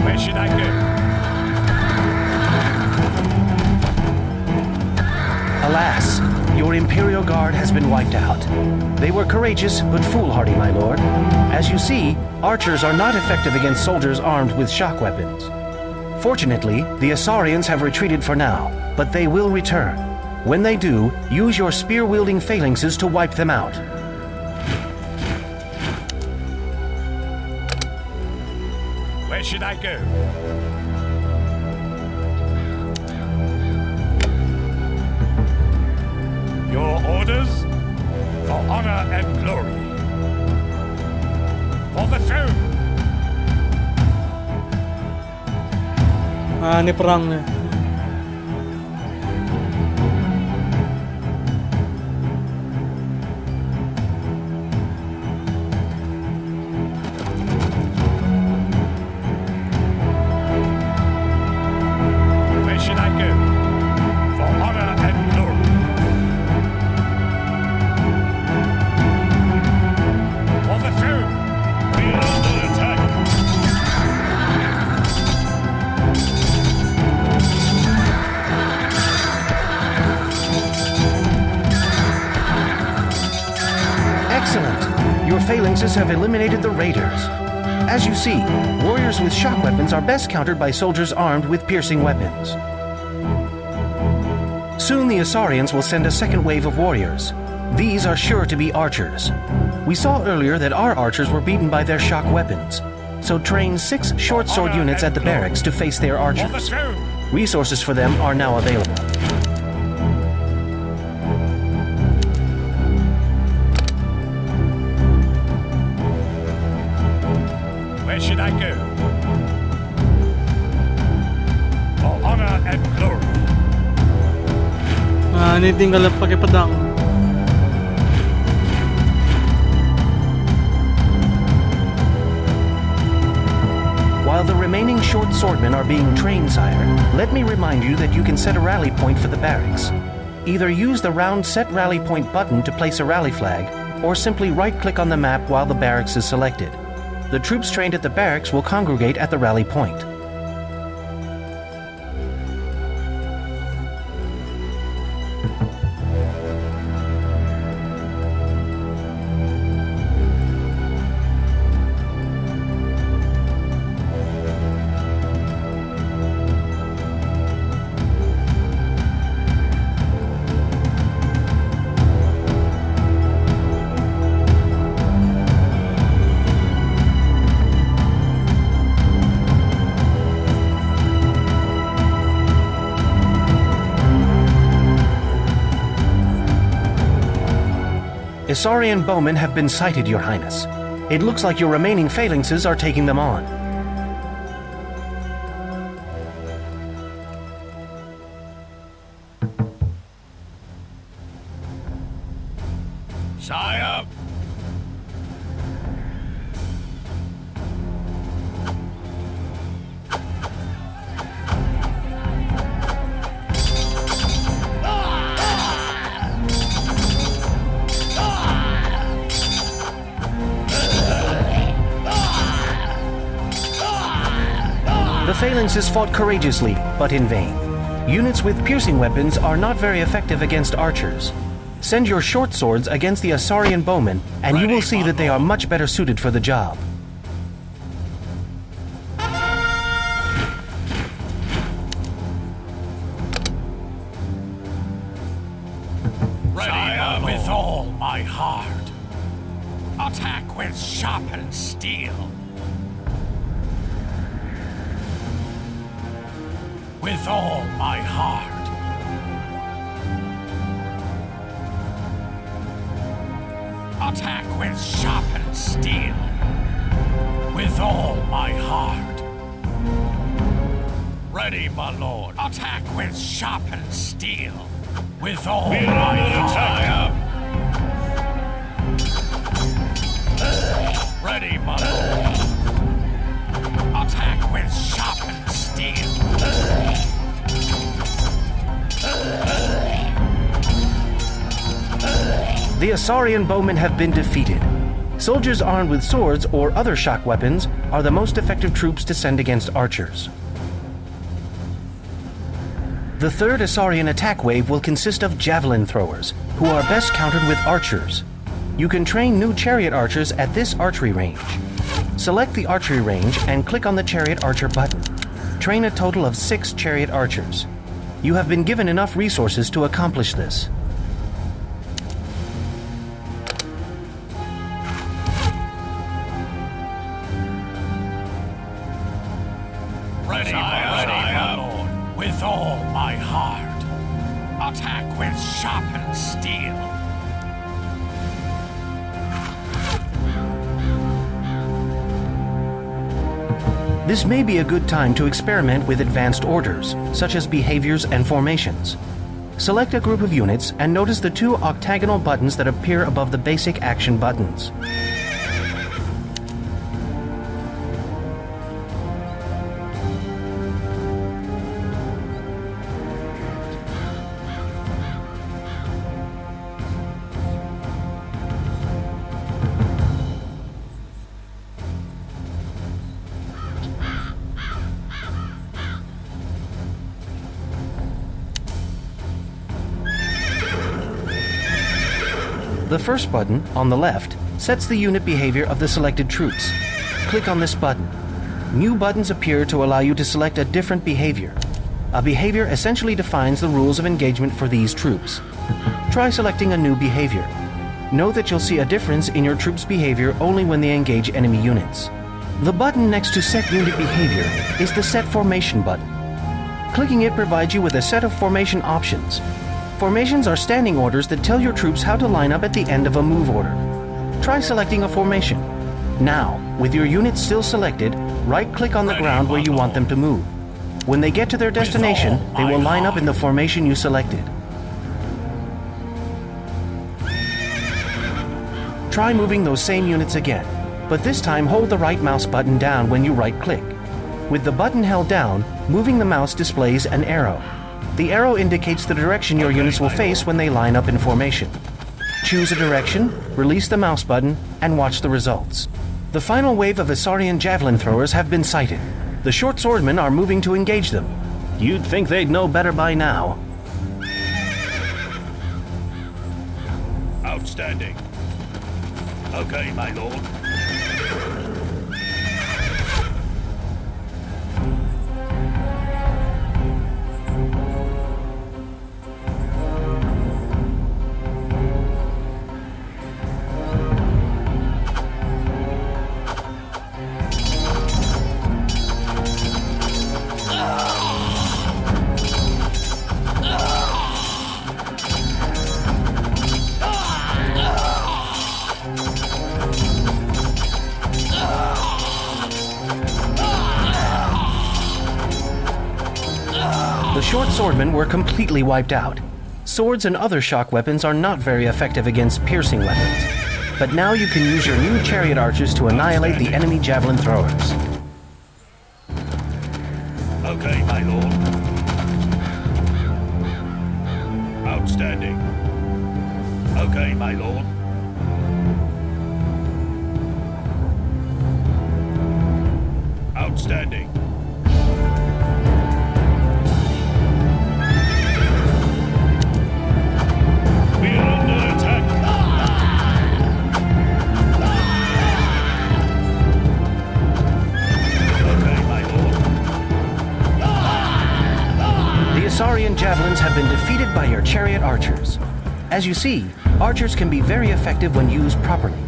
Where should I go? Alas, your Imperial Guard has been wiped out. They were courageous but foolhardy, my lord. As you see, archers are not effective against soldiers armed with shock weapons. Fortunately, the Isaurians have retreated for now, but they will return. When they do, use your spear-wielding phalanxes to wipe them out. Where should I go? Your orders for honor and glory. For the throne. Ini perang nih. phalanxes have eliminated the raiders. As you see, warriors with shock weapons are best countered by soldiers armed with piercing weapons. Soon the Asarians will send a second wave of warriors. These are sure to be archers. We saw earlier that our archers were beaten by their shock weapons. So train 6 short sword units at the barracks to face their For the archers. throne! Resources for them are now available. Where should I go? For honor and glory. Ini tinggal pakai pedang. While the remaining short swordmen are being trained, sire, let me remind you that you can set a rally point for the barracks. Either use the round Set Rally Point button to place a rally flag, or simply right-click on the map while the barracks is selected. The troops trained at the barracks will congregate at the rally point. Isarian bowmen have been sighted, Your Highness. It looks like your remaining phalanxes are taking them on. Sire! The phalanxes fought courageously, but in vain. Units with piercing weapons are not very effective against archers. Send your short swords against the Asarian bowmen, and you will see that they are much better suited for the job. Ready with all my heart. Attack with sharpened steel. With all my heart. Attack with sharpened steel. With all my heart. Ready, my lord. Attack with sharpened steel. With all my heart. Ready, my lord. Attack with sharpened steel. The Asarian bowmen have been defeated. Soldiers armed with swords or other shock weapons are the most effective troops to send against archers. The third Asarian attack wave will consist of javelin throwers, who are best countered with archers. You can train new chariot archers at this archery range. Select the archery range and click on the chariot archer button. Train a total of 6 chariot archers. You have been given enough resources to accomplish this. Ready, my lord. With all my heart. Attack with sharpened steel. This may be a good time to experiment with advanced orders, such as behaviors and formations. Select a group of units and notice the 2 octagonal buttons that appear above the basic action buttons. The first button, on the left, sets the unit behavior of the selected troops. Click on this button. New buttons appear to allow you to select a different behavior. A behavior essentially defines the rules of engagement for these troops. Try selecting a new behavior. Know that you'll see a difference in your troops' behavior only when they engage enemy units. The button next to Set Unit Behavior is the Set Formation button. Clicking it provides you with a set of formation options. Formations are standing orders that tell your troops how to line up at the end of a move order. Try selecting a formation. Now, with your units still selected, right-click on the ground where you want them to move. When they get to their destination, they will line up in the formation you selected. Try moving those same units again, but this time hold the right mouse button down when you right-click. With the button held down, moving the mouse displays an arrow. The arrow indicates the direction your units will face when they line up in formation. Choose a direction, release the mouse button, and watch the results. The final wave of Isaurian javelin throwers have been sighted. The short swordmen are moving to engage them. You'd think they'd know better by now. Outstanding. Okay, my lord. The short swordmen were completely wiped out. Swords and other shock weapons are not very effective against piercing weapons. But now you can use your new chariot archers to annihilate the enemy javelin throwers. Okay, my lord. Outstanding. Okay, my lord. Outstanding. We are under attack. Okay, my lord. The Isaurian javelins have been defeated by your chariot archers. As you see, archers can be very effective when used properly.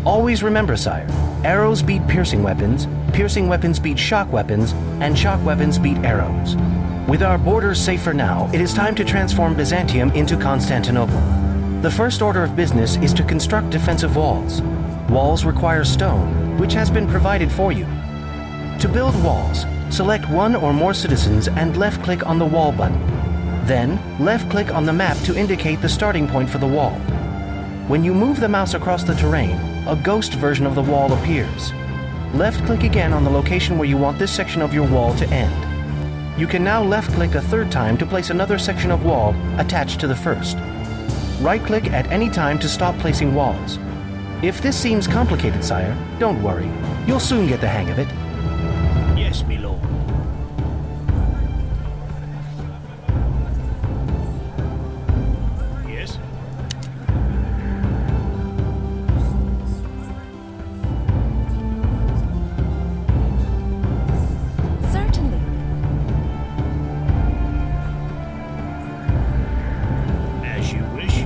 Always remember, sire, arrows beat piercing weapons beat shock weapons, and shock weapons beat arrows. With our borders safe for now, it is time to transform Byzantium into Constantinople. The first order of business is to construct defensive walls. Walls require stone, which has been provided for you. To build walls, select one or more citizens and left-click on the wall button. Then, left-click on the map to indicate the starting point for the wall. When you move the mouse across the terrain, a ghost version of the wall appears. Left-click again on the location where you want this section of your wall to end. You can now left-click a third time to place another section of wall attached to the first. Right-click at any time to stop placing walls. If this seems complicated, sire, don't worry. You'll soon get the hang of it. Yes, my lord. Yes. Certainly. As you wish.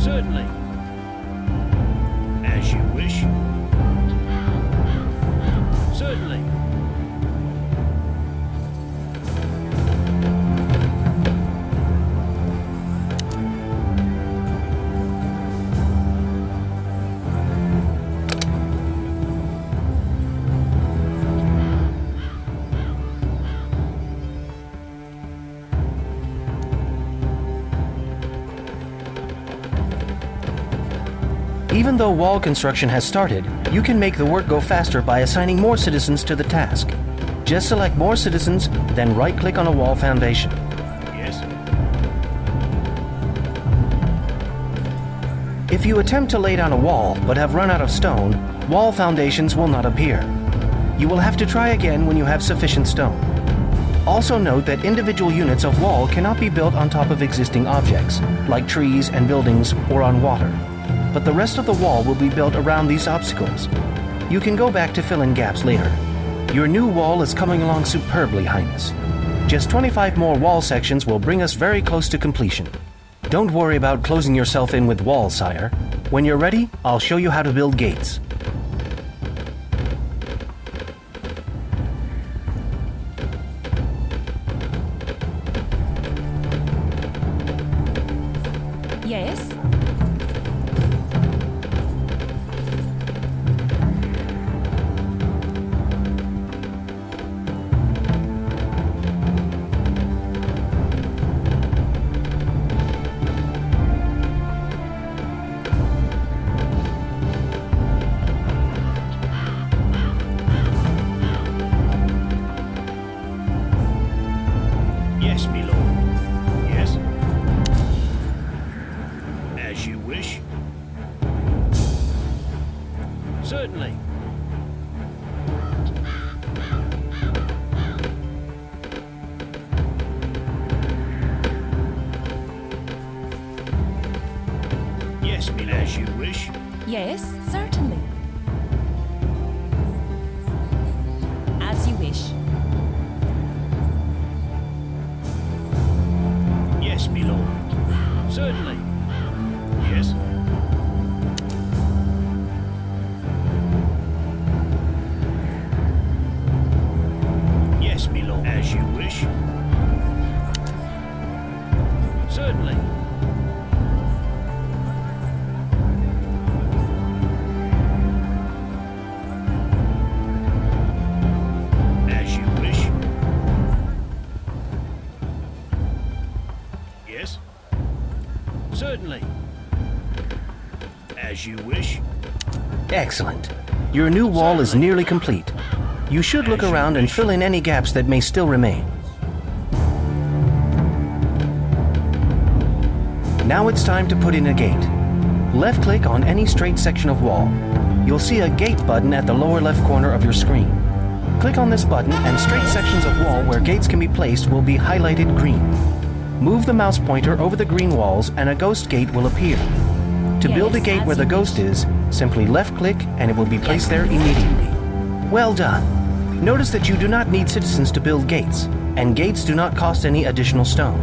Certainly. As you wish. Certainly. Even though wall construction has started, you can make the work go faster by assigning more citizens to the task. Just select more citizens, then right-click on a wall foundation. Yes. If you attempt to lay down a wall but have run out of stone, wall foundations will not appear. You will have to try again when you have sufficient stone. Also note that individual units of wall cannot be built on top of existing objects, like trees and buildings or on water. But the rest of the wall will be built around these obstacles. You can go back to fill in gaps later. Your new wall is coming along superbly, Highness. Just 25 more wall sections will bring us very close to completion. Don't worry about closing yourself in with walls, sire. When you're ready, I'll show you how to build gates. Yes? Yes, my lord. Yes. As you wish. Certainly. Yes, my lord. As you wish. Yes, certainly. As you wish. Yes, my lord. Certainly. Yes. Yes, my lord. As you wish. Certainly. As you wish. Yes. Certainly. As you wish. Excellent. Your new wall is nearly complete. You should look around and fill in any gaps that may still remain. Now it's time to put in a gate. Left-click on any straight section of wall. You'll see a gate button at the lower left corner of your screen. Click on this button and straight sections of wall where gates can be placed will be highlighted green. Move the mouse pointer over the green walls and a ghost gate will appear. To build a Yes, gate as where the you ghost is, simply left-click and it will be placed there Yes, immediately. Well done. Notice that you do not need citizens to build gates, and gates do not cost any additional stone.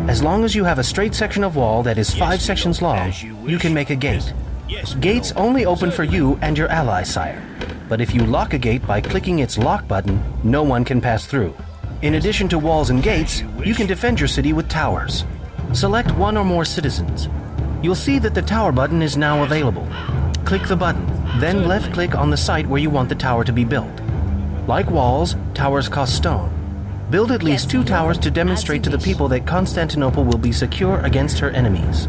As long as you have a straight section of wall that is 5 sections long, you can make a gate. Yes, my Gates lord. only open for you and your ally, sire. But if you lock a gate by clicking its lock button, no one can pass through. In addition to walls and gates, you can defend your city with towers. Select one or more citizens. You'll see that the tower button is now available. Click the button, then left-click on the site where you want the tower to be built. Like walls, towers cost stone. Build at least Yes, 2 my towers lord. to demonstrate As to you the wish. people that Constantinople will be secure against her enemies.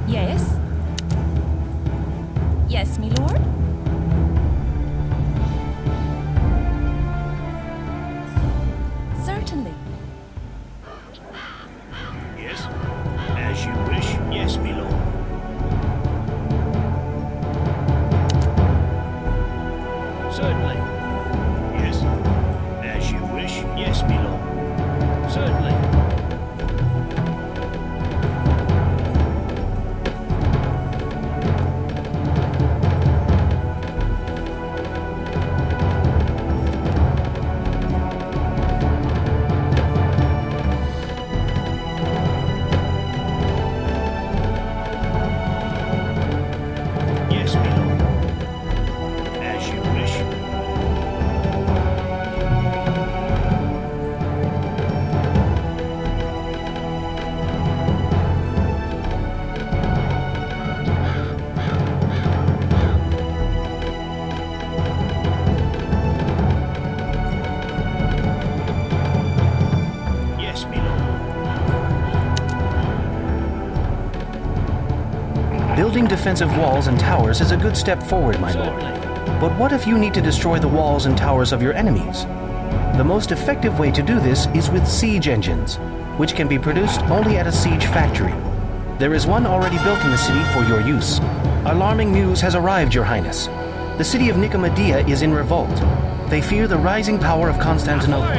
Yes? Yes, my lord? Certainly. Yes. As you wish. Yes, my lord. Certainly. Yes. As you wish. Yes, my lord. Certainly. Yes, my lord. As you wish. Yes, my lord. Building defensive walls and towers is a good step forward, my lord. Certainly. But what if you need to destroy the walls and towers of your enemies? The most effective way to do this is with siege engines, which can be produced only at a siege factory. There is one already built in the city for your use. Alarming news has arrived, Your Highness. The city of Nicomedia is in revolt. They fear the rising power of Constantinople.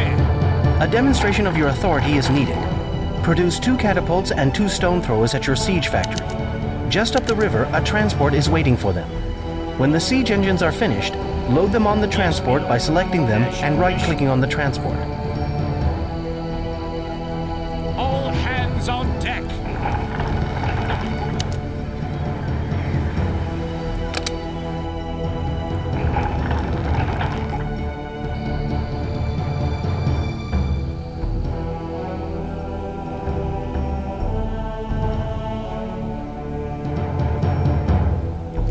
A demonstration of your authority is needed. Produce 2 catapults and 2 stone throwers at your siege factory. Just up the river, a transport is waiting for them. When the siege engines are finished, load them on the transport by selecting them and right-clicking on the transport. All hands on deck.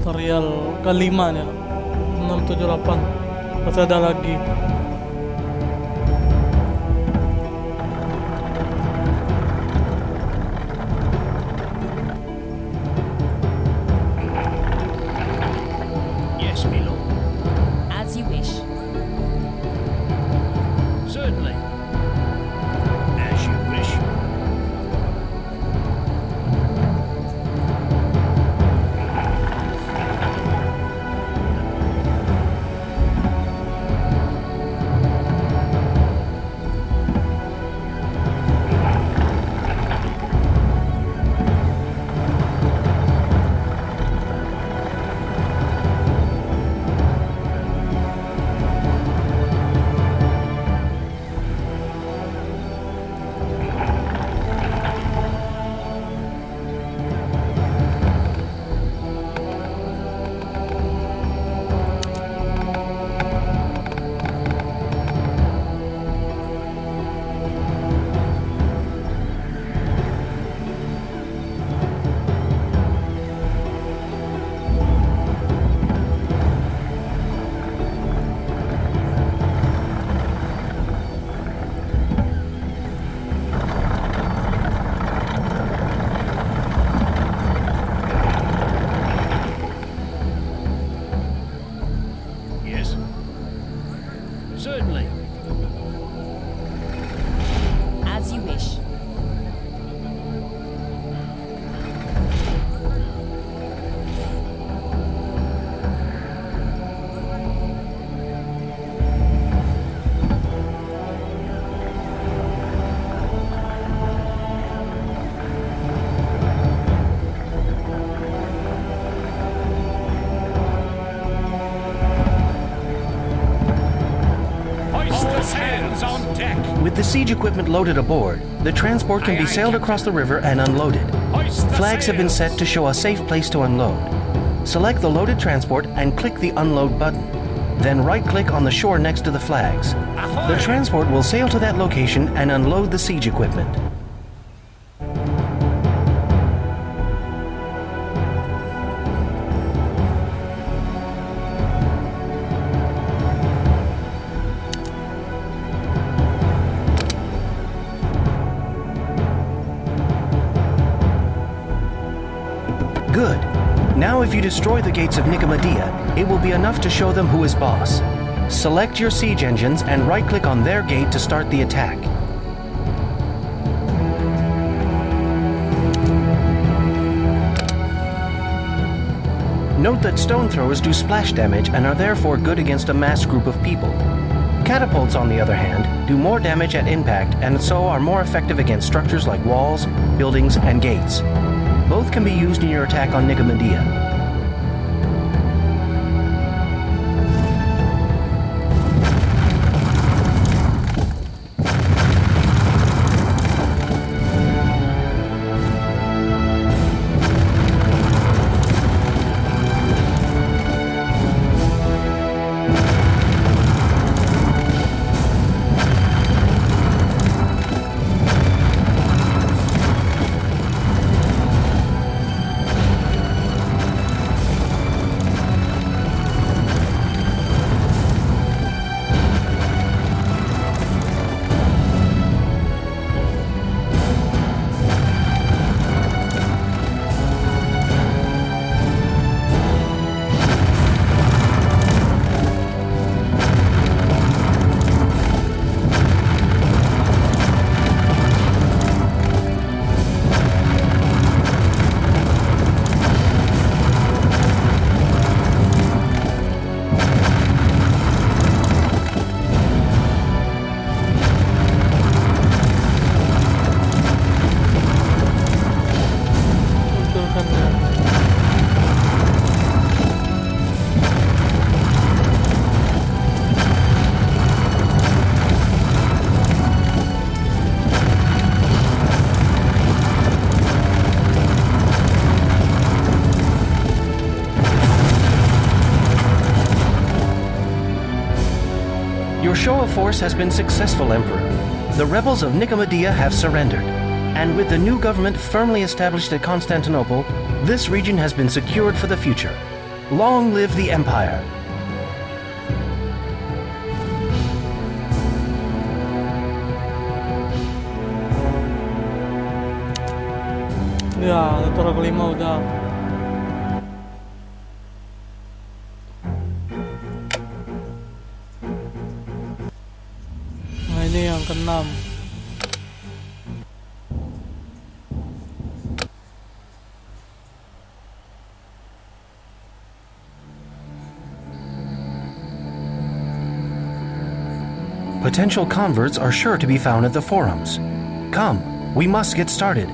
Tutorial kelima nih 678 masih ada lagi. Yes, my lord. As you wish. Certainly. As you wish. Yes. Certainly. As you wish. Hoist the hands on deck. With the siege equipment loaded aboard, the transport can be sailed across the river and unloaded. Hoist the Flags have been sails. set to show a safe place to unload. Select the loaded transport and click the unload button. Then right-click on the shore next to the flags. The transport will sail to that location and unload the siege equipment. Good. Now if you destroy the gates of Nicomedia, it will be enough to show them who is boss. Select your siege engines and right-click on their gate to start the attack. Note that stone throwers do splash damage and are therefore good against a mass group of people. Catapults, on the other hand, do more damage at impact and so are more effective against structures like walls, buildings, and gates. Both can be used in your attack on Nicomedia. Your show of force has been successful, Emperor. The rebels of Nicomedia have surrendered. And with the new government firmly established at Constantinople, this region has been secured for the future. Long live the Empire! Ya, Tentara kelima udah. Nah ini yang keenam. Potential converts are sure to be found at the forums. Come, we must get started.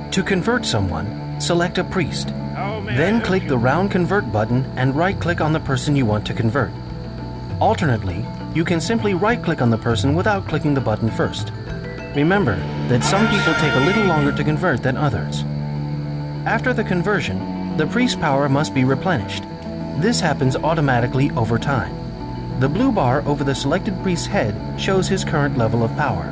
To convert someone, select a priest. Then click the round convert button and right-click on the person you want to convert. Alternately, you can simply right-click on the person without clicking the button first. Remember that some people take a little longer to convert than others. After the conversion, the priest's power must be replenished. This happens automatically over time. The blue bar over the selected priest's head shows his current level of power.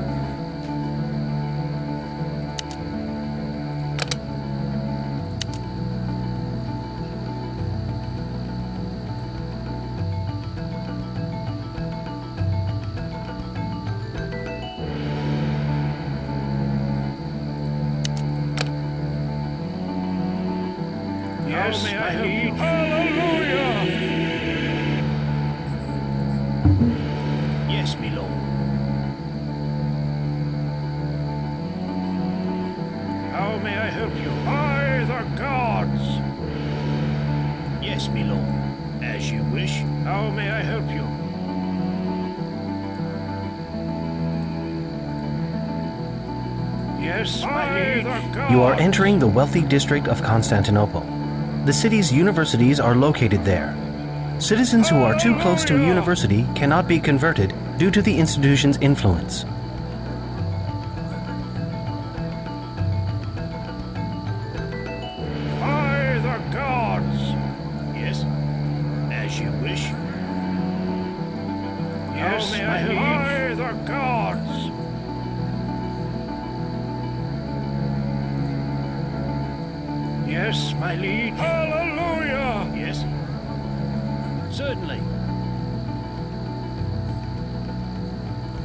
Yes, my liege. Hallelujah! Yes, my lord. How may I help you? By the gods! Yes, my lord. As you wish. How may I help you? Yes, my liege. You are entering the wealthy district of Constantinople. The city's universities are located there. Citizens who are too close to a university cannot be converted due to the institution's influence. By the gods! Yes, as you wish. Yes, my liege. By the gods! Yes, my liege. Hallelujah! Yes. Certainly.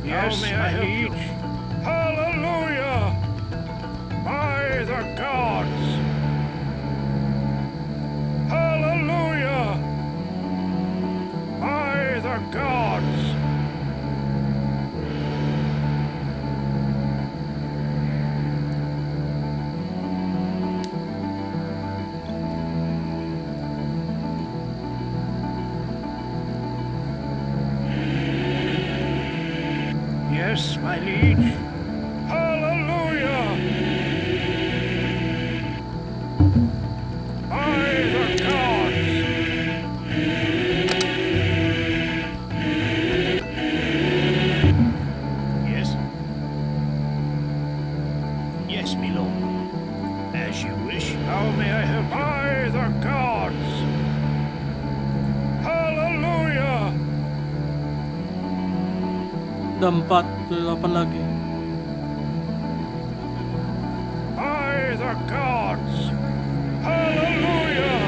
Yes, my liege. Hallelujah! By the gods! Hallelujah! By the gods! Yes, my liege. Hallelujah! By the gods! Yes. Yes, my lord. As you wish. How may I help you? By the gods! Hallelujah! Udah 4, 8 lagi. By the gods! Hallelujah!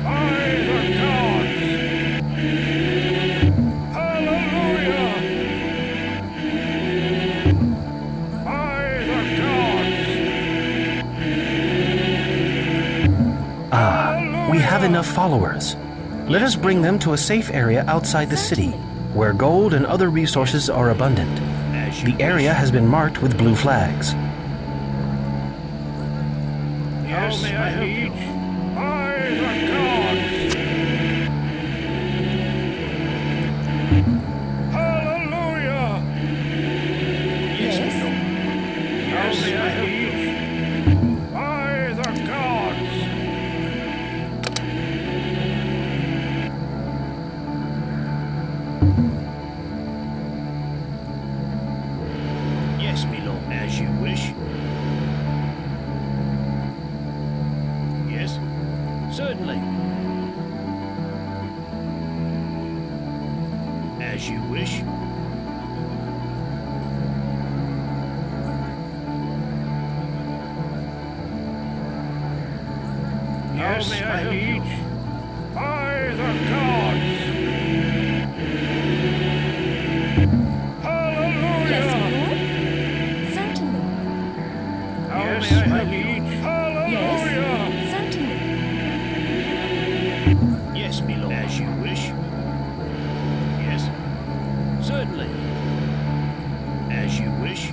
By the gods! Hallelujah! By the gods! We have enough followers. Let us bring them to a safe area outside the city, where gold and other resources are abundant. The area has been marked with blue flags. Yes, my liege. By the gods! Hallelujah! Yes, my lord. Yes, my liege. By the gods! Yes, my lord. As you wish. Certainly. As you wish. Yes, my liege. By the gods! Hallelujah! Yes, my lord. Certainly. Yes, my liege. Hallelujah! Yes, certainly. Yes, my lord. As you wish. Yes. Certainly. As you wish.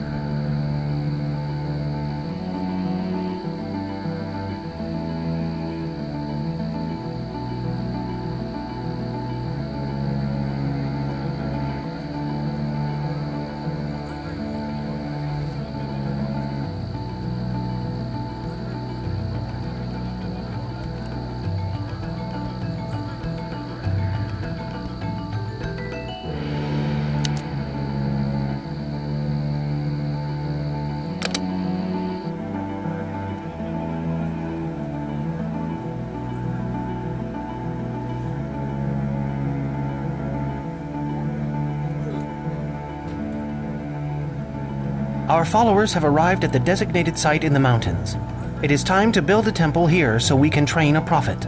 Our followers have arrived at the designated site in the mountains. It is time to build a temple here so we can train a prophet.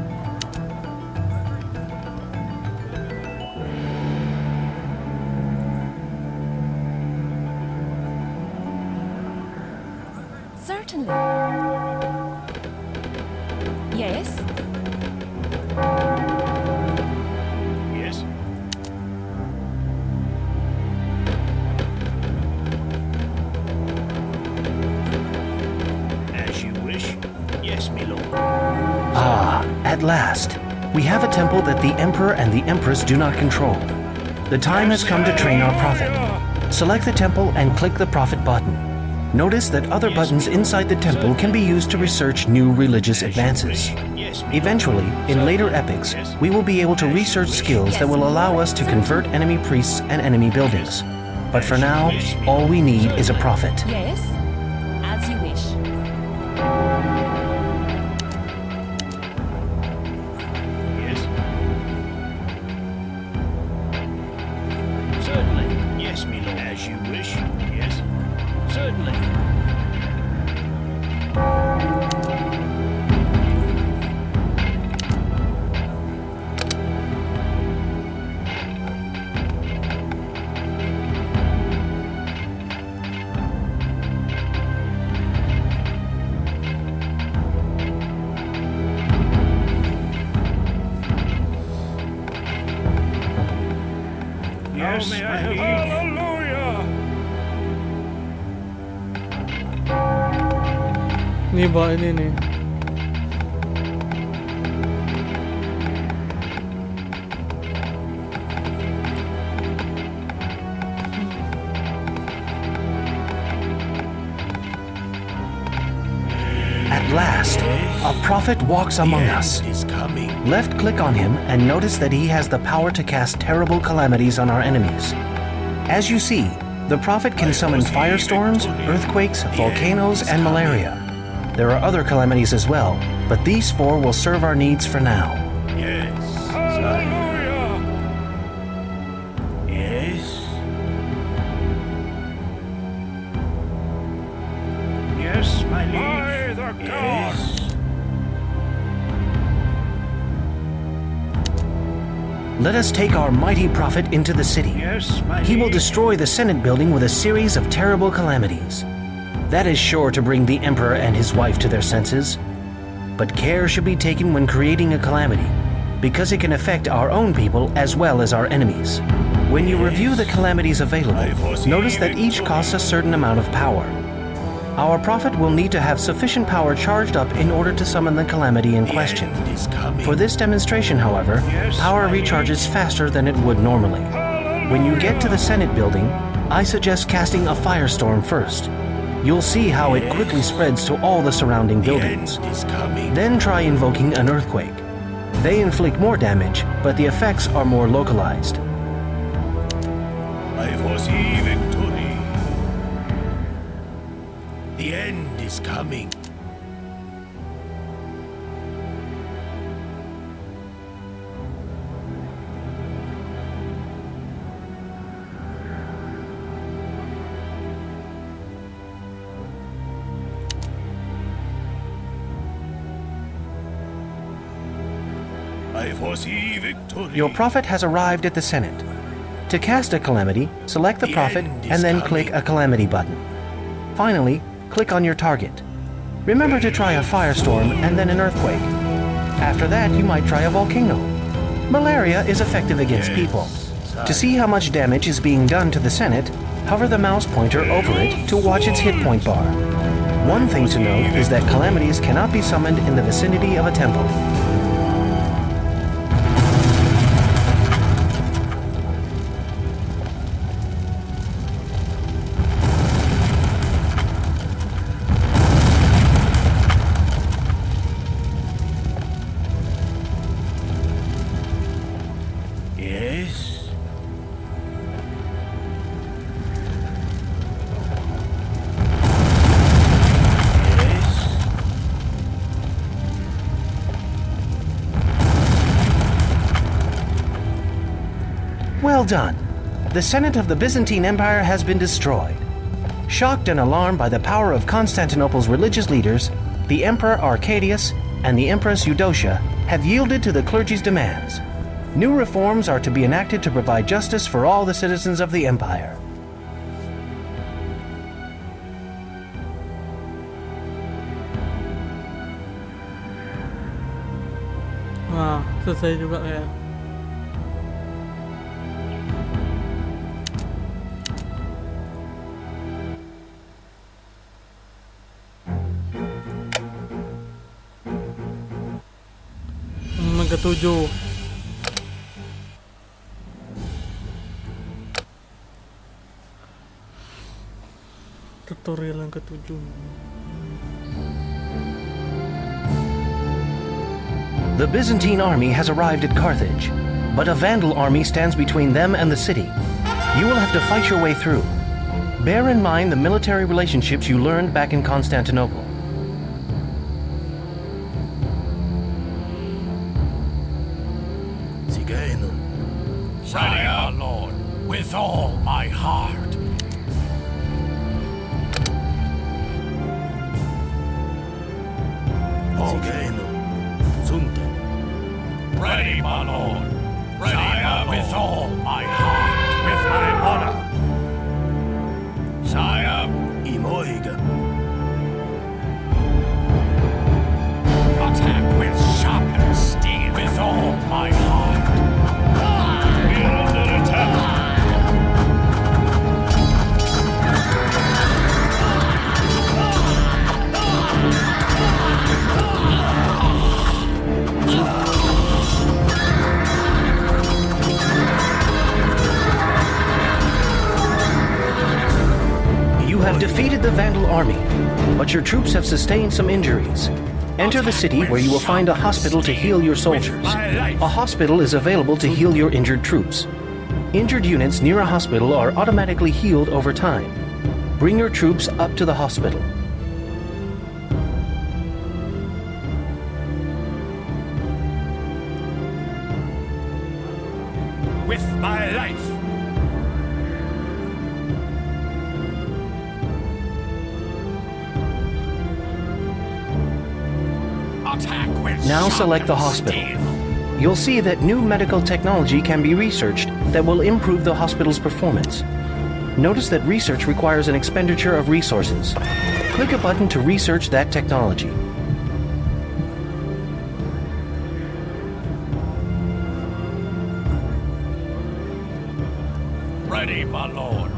Certainly. Yes. Yes. As you wish. Yes, my lord. Ah, at last. We have a temple that the Emperor and the Empress do not control. The time has come to train our prophet. Select the temple and click the prophet button. Notice that other buttons inside the temple can be used to research new religious advances. Yes, my lord. Eventually, in later epics, we will be able to research skills that will allow us to convert enemy priests and enemy buildings. But for now, all we need is a prophet. Yes. As you wish. Yes. Certainly. Yes, my lord. As you wish. Yes. Certainly. Yes, my liege. Hallelujah! Ini ba, ini nih. At last, a prophet walks among us. Is coming. Left click on him and notice that he has the power to cast terrible calamities on our enemies. As you see, the prophet can summon firestorms, earthquakes, volcanoes, and malaria. There are other calamities as well, but these four will serve our needs for now. Yes. Hallelujah! Yes. Yes, my liege. By the gods! Let us take our mighty prophet into the city. Yes, my He will liege. destroy the Senate building with a series of terrible calamities. That is sure to bring the Emperor and his wife to their senses. But care should be taken when creating a calamity, because it can affect our own people as well as our enemies. When you review the calamities available, notice that each costs a certain amount of power. Our prophet will need to have sufficient power charged up in order to summon the calamity in question. Is coming. For this demonstration, however, power recharges faster than it would normally. When you get to the Senate building, I suggest casting a firestorm first. You'll see how it quickly spreads to all the surrounding buildings. Is coming. Then try invoking an earthquake. They inflict more damage, but the effects are more localized. I foresee victory. The end is coming. I foresee victory. Your prophet has arrived at the Senate. To cast a calamity, select the The prophet end is and then coming. click a calamity button. Finally, click on your target. Remember to try a firestorm and then an earthquake. After that, you might try a volcano. Malaria is effective against Yes, people. sire. To see how much damage is being done to the Senate, hover the mouse pointer over it to watch its hit point bar. One thing to note is that calamities cannot be summoned in the vicinity of a temple. Yes. Yes. Well done. The Senate of the Byzantine Empire has been destroyed. Shocked and alarmed by the power of Constantinople's religious leaders, the Emperor Arcadius and the Empress Eudocia have yielded to the clergy's demands. New reforms are to be enacted to provide justice for all the citizens of the empire. Selesai juga ya. Yang ketujuh. Tutorial yang ketujuh. The Byzantine army has arrived at Carthage, but a Vandal army stands between them and the city. You will have to fight your way through. Bear in mind the military relationships you learned back in Constantinople. Sigaenon. Ready, my lord, with all my heart. Sigaenon. Sunten. Ready, my lord. Ready, with all my heart. With my honor. Sire, Imoiga. attack with sharpened steel. With all my heart. We are under attack. You have defeated the Vandal army, but your troops have sustained some injuries. Enter the city where you will find a hospital to heal your soldiers. A hospital is available to heal your injured troops. Injured units near a hospital are automatically healed over time. Bring your troops up to the hospital. With my life. Attack with Now select the sharpened hospital. steel. You'll see that new medical technology can be researched that will improve the hospital's performance. Notice that research requires an expenditure of resources. Click a button to research that technology. Ready, my lord.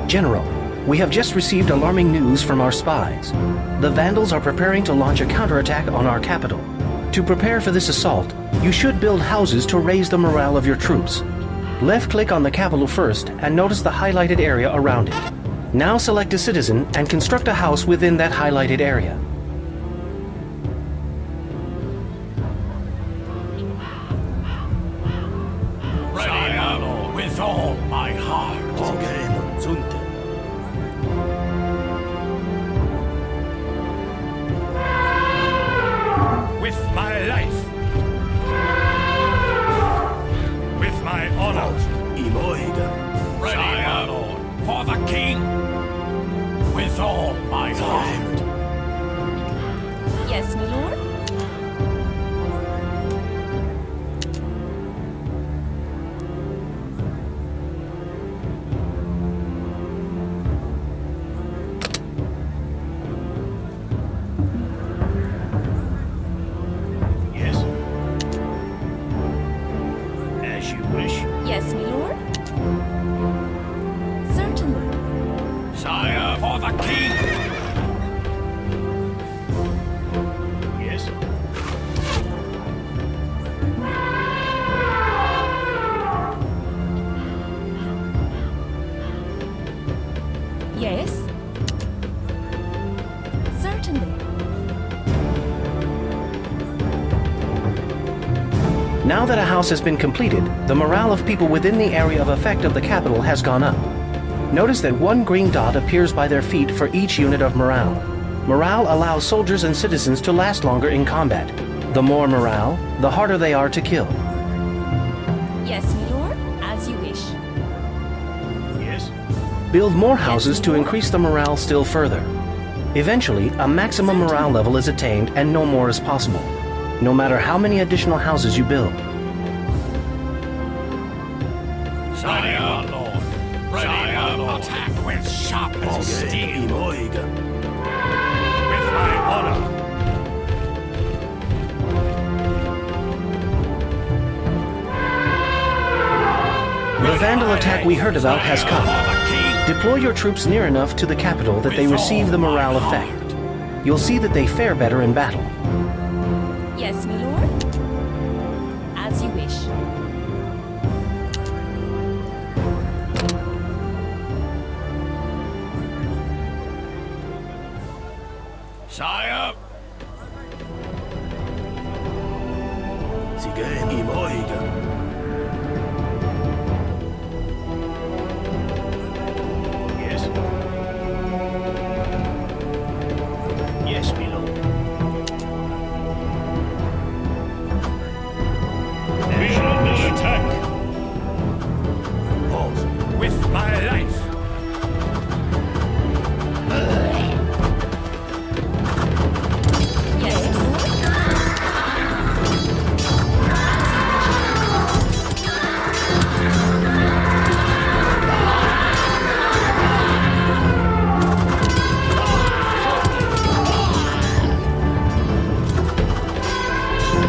General, we have just received alarming news from our spies. The Vandals are preparing to launch a counterattack on our capital. To prepare for this assault, you should build houses to raise the morale of your troops. Left-click on the capital first and notice the highlighted area around it. Now select a citizen and construct a house within that highlighted area. Ready, my lord. With all my heart. Sigaenon. Sunten. With my life. With my honor. Imoiga. Ready, my lord. For the king. With all my heart. Yes, my lord. Yes. As you wish. Yes, my lord. Certainly. Sire, for the king! Yes. Yes. Certainly. Now that a house has been completed, the morale of people within the area of effect of the capital has gone up. Notice that one green dot appears by their feet for each unit of morale. Morale allows soldiers and citizens to last longer in combat. The more morale, the harder they are to kill. Yes, my lord. As you wish. Yes. Build more houses to increase the morale still further. Eventually, a maximum morale level is attained and no more is possible, no matter how many additional houses you build. Sire, my lord. Ready, my lord. Attack with sharp as steel. With my honor. The Vandal attack we heard about has For come. the king! Deploy your troops near enough to the capital that they receive the morale effect. You'll see that they fare better in battle. Yes, my lord. As you wish. Sire, Sige, imoiga. Yes. Yes, my lord. we shall attack Pause. with my life. Yes, my lord.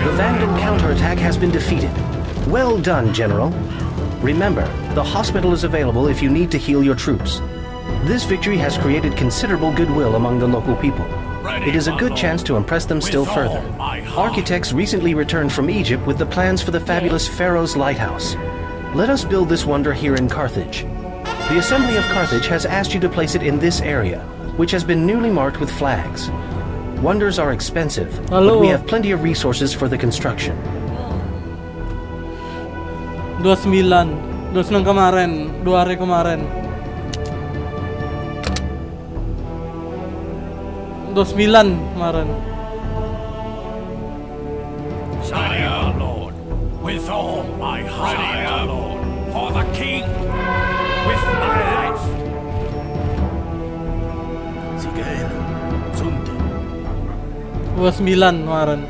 The Vandal counterattack has been defeated. Well done, General. Remember, the hospital is available if you need to heal your troops. This victory has created considerable goodwill among the local people. It is a good chance to impress them still further. Architects recently returned from Egypt with the plans for the fabulous Pharaoh's Lighthouse. Let us build this wonder here in Carthage. The Assembly of Carthage has asked you to place it in this area, which has been newly marked with flags. Wonders are expensive, but Hello. we have plenty of resources for the construction. 2.9. 2 ng kemarin. 2 hari kemarin. 29 kemarin. Sire, my lord. With all my heart. Ready, my lord. For the king. With my life. Sige, sunde. 29 kemarin.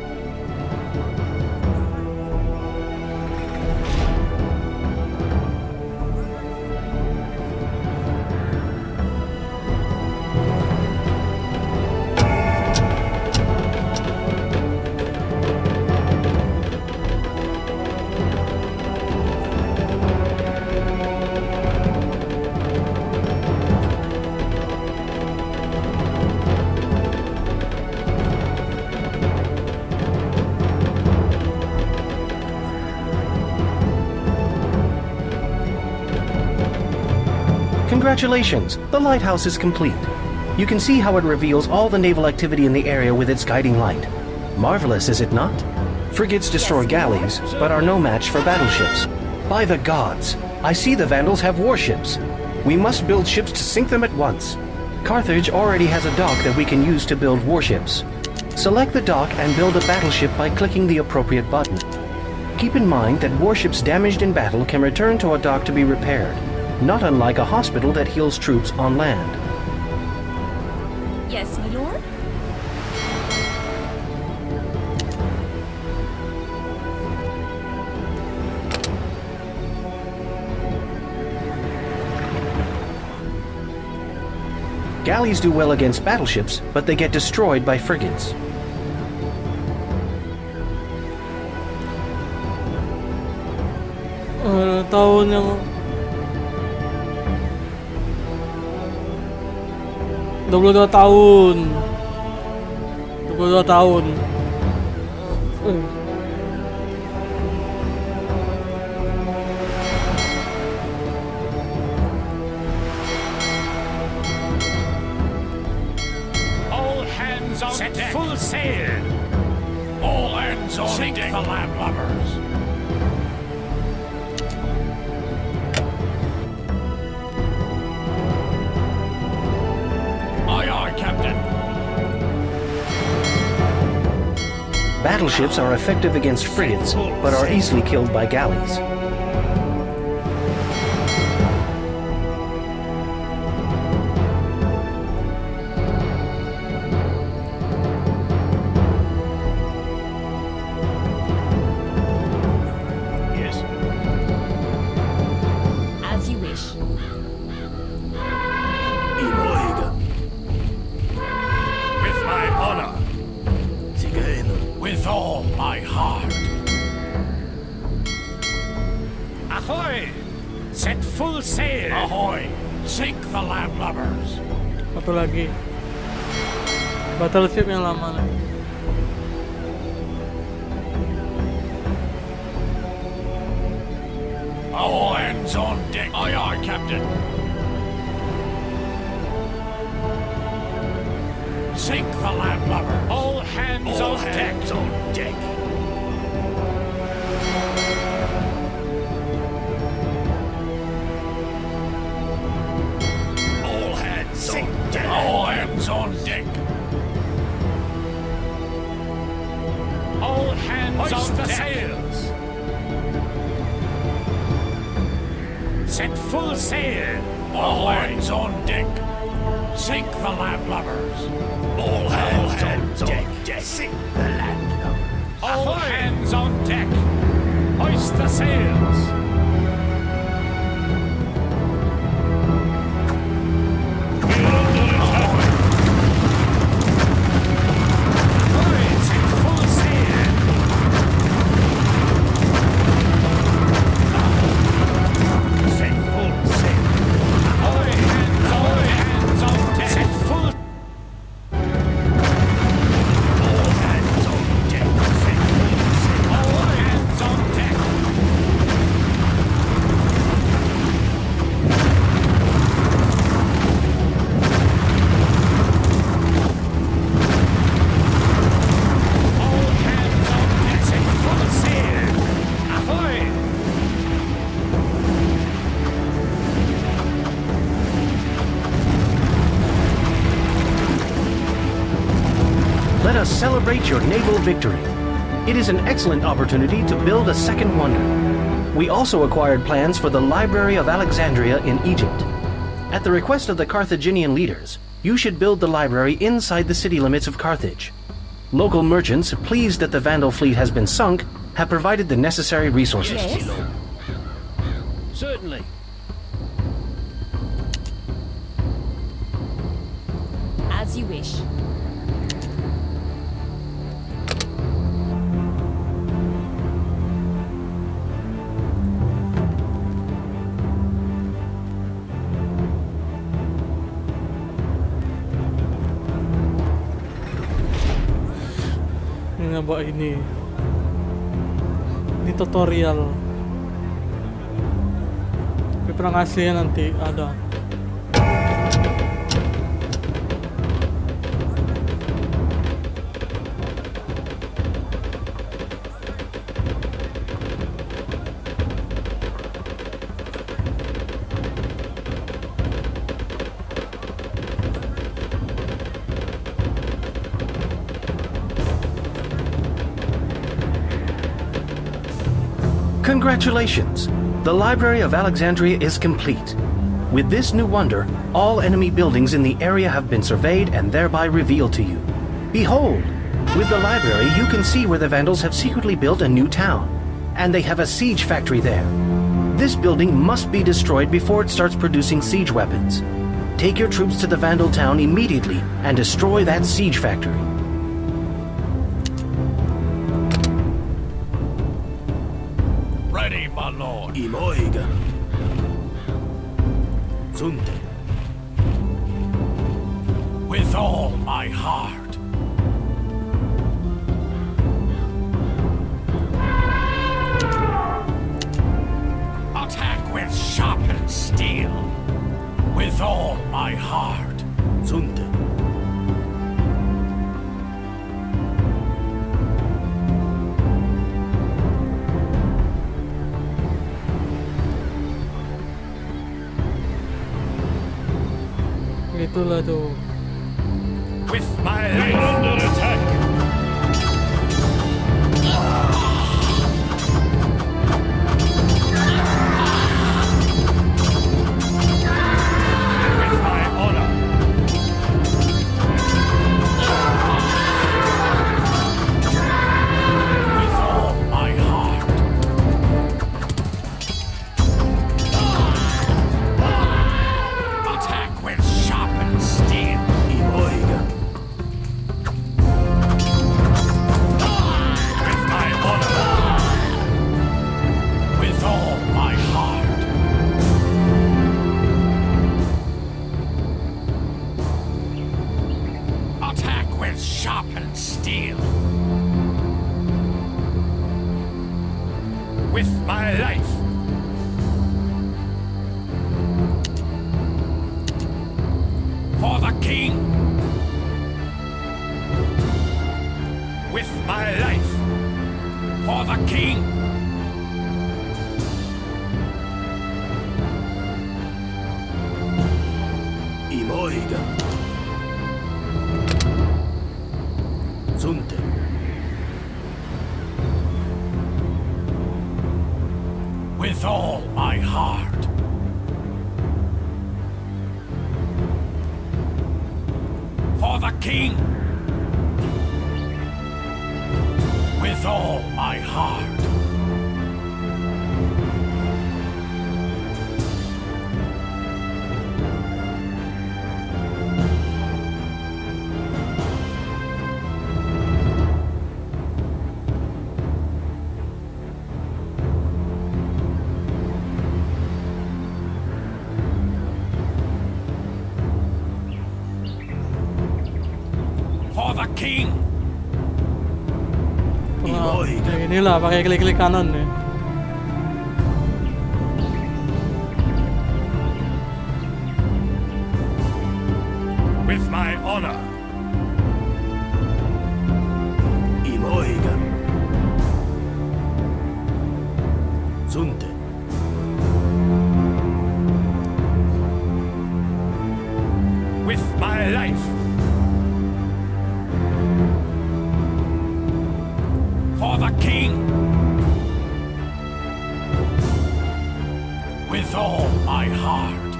Congratulations! The lighthouse is complete. You can see how it reveals all the naval activity in the area with its guiding light. Marvelous, is it not? Frigates destroy Yes, galleys, but are no match for battleships. By the gods! I see the Vandals have warships. We must build ships to sink them at once. Carthage already has a dock that we can use to build warships. Select the dock and build a battleship by clicking the appropriate button. Keep in mind that warships damaged in battle can return to a dock to be repaired, not unlike a hospital that heals troops on land. Yes, my lord. Galleys do well against battleships, but they get destroyed by frigates. Taon yung 22 tahun. 22 tahun. All hands on set deck. Full sail. All hands on Sink deck. The landlubbers. Aye, aye, Captain. Battleships are effective against frigates, but are easily killed by galleys. Yes. As you wish. Imoiga. With my honor. Sigeno. With all my heart. Ahoy! Set full sail. Ahoy! Sink the landlubbers. Satu lagi. Battleship yang lama nih. All hands on deck. Aye, aye, Captain. Sink the landlubbers. All hands All on deck. hands on deck. All hands on deck. All hands on deck. All hands Hoist on the deck. sails. Set full sail. All hands on deck. Sink the landlubbers. All hands on deck. Sink the landlubbers. All hands on deck. Hoist the sails. Ahoy, set full sail. Set full sail. Ahoy, hands on deck. Set full. All hands on deck. Set full sail. All hands on deck. All hands on deck. Set full sail. Ahoy! Let us celebrate your naval victory. It is an excellent opportunity to build a second wonder. We also acquired plans for the Library of Alexandria in Egypt. At the request of the Carthaginian leaders, you should build the library inside the city limits of Carthage. Local merchants, pleased that the Vandal fleet has been sunk, have provided the necessary resources. Yes. Certainly. As you wish. Ini nga ba ini? Ini tutorial. Tapi perang aslinya nanti ada. Congratulations! The Library of Alexandria is complete. With this new wonder, all enemy buildings in the area have been surveyed and thereby revealed to you. Behold! With the library, you can see where the Vandals have secretly built a new town, and they have a siege factory there. This building must be destroyed before it starts producing siege weapons. Take your troops to the Vandal town immediately and destroy that siege factory. Ready, my lord. Imoiga. Sunte. With all my heart. Attack with sharpened steel. With all my heart. Sunte. Itulah tuh. With my life. Under attack. With my honor. With all my heart. Attack with sharpened steel. Imoiga. With my honor. With all my heart. Attack with sharpened steel. With my life. For the king. With my life. For the king. Imoiga. Sunte. With all my heart. For the king. With all my heart. For the king. Kayak inilah pakai klik-klik kanan ya. With my honor. Imoiga. Sunte. With my life. For the king. With all my heart.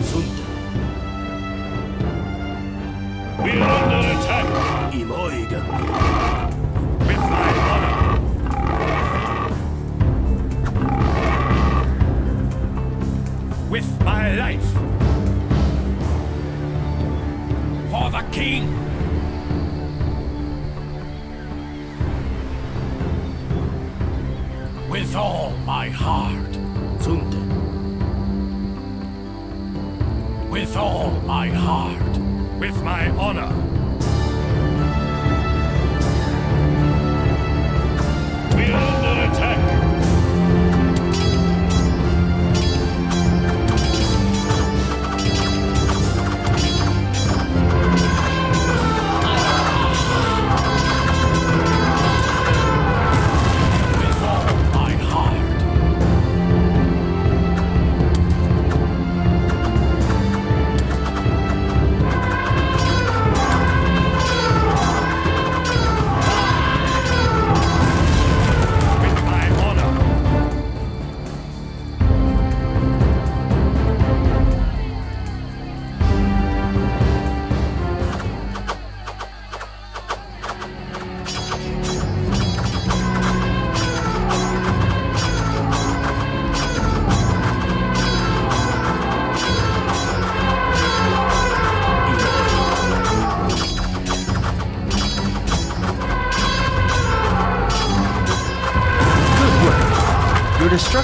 Sunte. We're under attack. Imoiga. With my honor. With my life. For the king. With all my heart. Sunte. With all my heart. With my honor. We're under attack. With all my heart.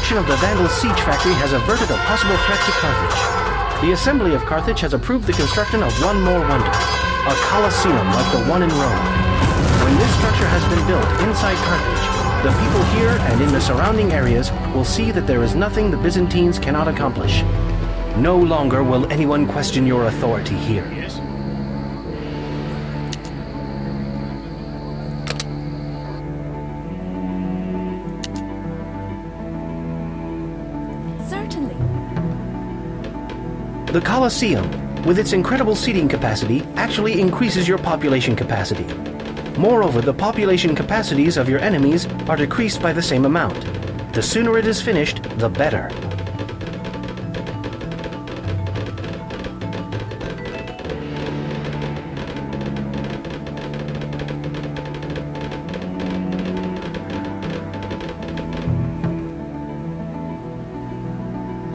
destruction of the Vandal siege factory has averted a possible threat to Carthage. The Assembly of Carthage has approved the construction of one more wonder, a Colosseum like the one in Rome. When this structure has been built inside Carthage, the people here and in the surrounding areas will see that there is nothing the Byzantines cannot accomplish. No longer will anyone question your authority here. Yes? Certainly. The Colosseum, with its incredible seating capacity, actually increases your population capacity. Moreover, the population capacities of your enemies are decreased by the same amount. The sooner it is finished, the better.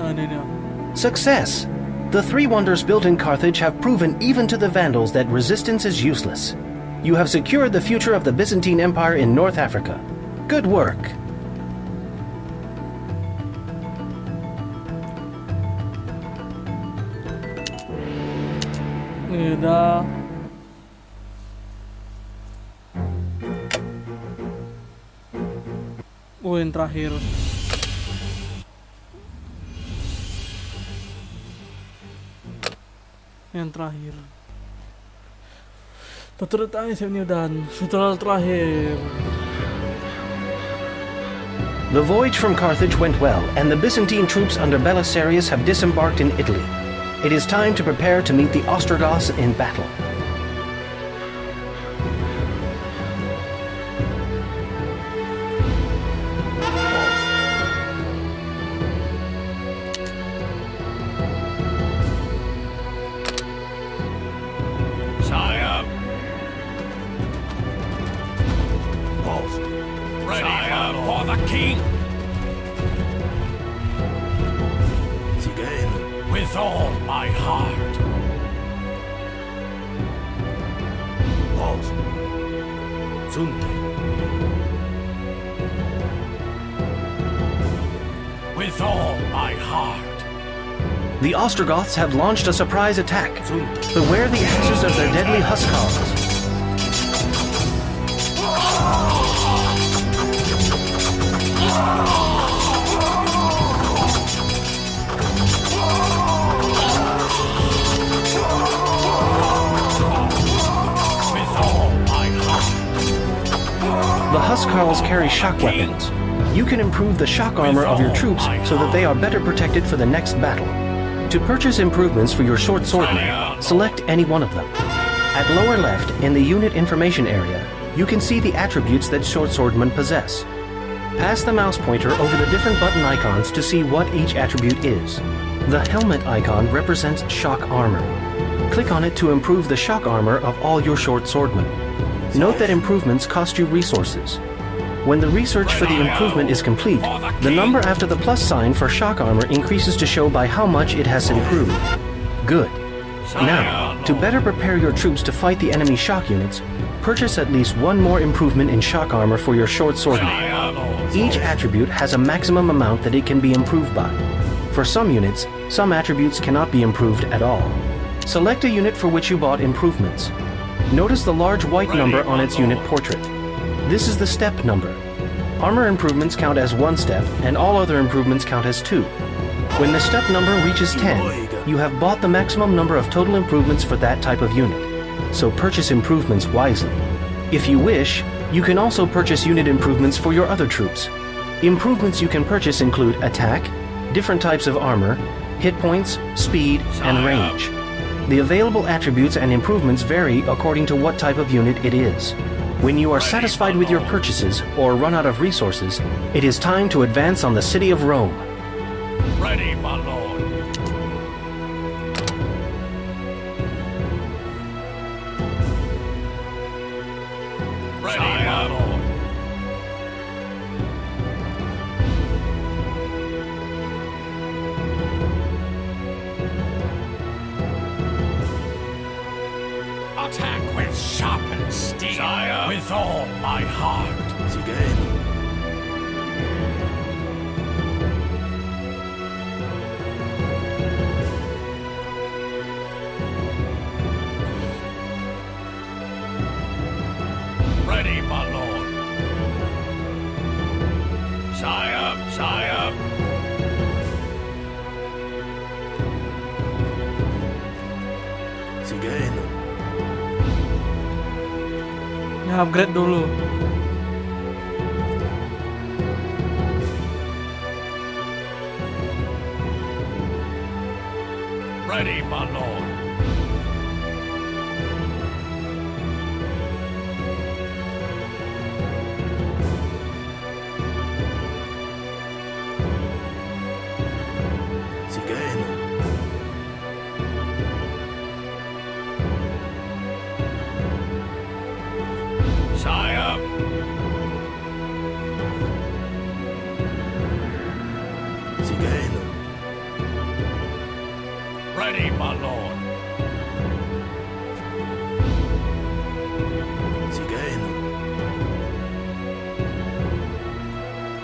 Ano na? Success! The three wonders built in Carthage have proven even to the Vandals that resistance is useless. You have secured the future of the Byzantine Empire in North Africa. Good work! Udah. Yang terakhir. Yang terakhir. Tutup tayo sa inyo dan. Tutorial terakhir. The voyage from Carthage went well, and the Byzantine troops under Belisarius have disembarked in Italy. It is time to prepare to meet the Ostrogoths in battle. Sire. Halt. Sire, for the king. Again. With all my heart. Halt. Sunte. With all my heart. The Ostrogoths have launched a surprise attack. Beware the axes of their deadly huskarls. The huskarls carry shock weapons. You can improve the shock armor of your troops so that they are better protected for the next battle. To purchase improvements for your short swordmen, select any one of them. At lower left, in the unit information area, you can see the attributes that short swordmen possess. Pass the mouse pointer over the different button icons to see what each attribute is. The helmet icon represents shock armor. Click on it to improve the shock armor of all your short swordmen. Note that improvements cost you resources. When the research for the improvement is complete, the number after the plus sign for shock armor increases to show by how much it has improved. Good. Now, to better prepare your troops to fight the enemy shock units, purchase at least one more improvement in shock armor for your short swordmen. Each attribute has a maximum amount that it can be improved by. For some units, some attributes cannot be improved at all. Select a unit for which you bought improvements. Notice the large white number on its unit portrait. This is the step number. Armor improvements count as 1 step, and all other improvements count as 2. When the step number reaches 10, you have bought the maximum number of total improvements for that type of unit. So purchase improvements wisely. If you wish, you can also purchase unit improvements for your other troops. Improvements you can purchase include attack, different types of armor, hit points, speed, and range. The available attributes and improvements vary according to what type of unit it is. When you are satisfied with your purchases or run out of resources, it is time to advance on the city of Rome. Ready, my lord. Ready, my lord. Attack with sharpened steel. Sire. With all my heart. Again. Upgrade dulu. Ready, my lord. Sigeno. Sire. Sigeno. Ready, my lord. Sigeno.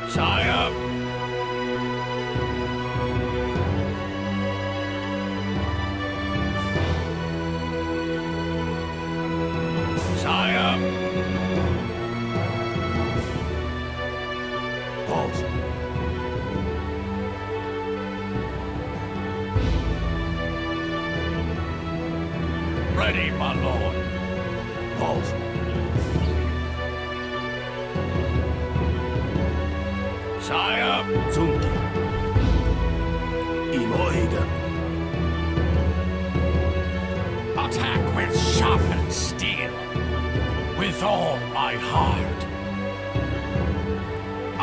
Sire. Sire. Pause. Ready, my lord. Pause. Sire. Zunti. Imoiga. Attack with sharpened steel. With all my heart.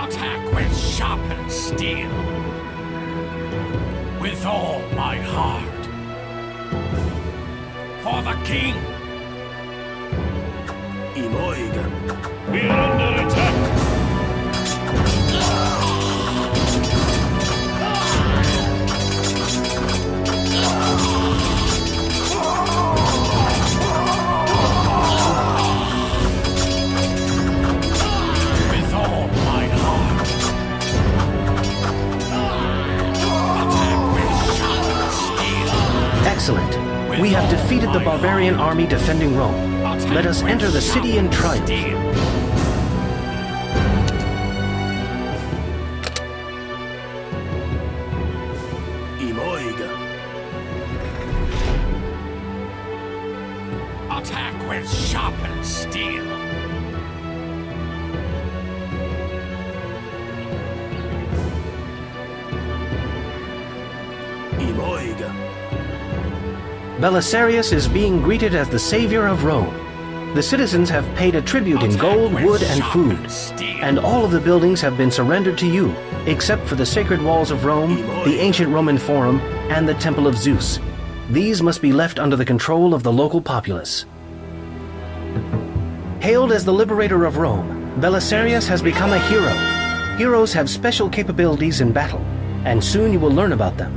Attack with sharpened steel. With all my heart. For the king. Imoiga. We are under attack. With all my heart. Attack with sharpened steel. Excellent. We have defeated the barbarian army defending Rome. Let us enter the city in triumph. Imoiga. Attack with sharpened steel. Imoiga. Belisarius is being greeted as the savior of Rome. The citizens have paid a tribute in gold, wood, and food, and all of the buildings have been surrendered to you, except for the sacred walls of Rome, the ancient Roman Forum, and the Temple of Zeus. These must be left under the control of the local populace. Hailed as the liberator of Rome, Belisarius has become a hero. Heroes have special capabilities in battle, and soon you will learn about them.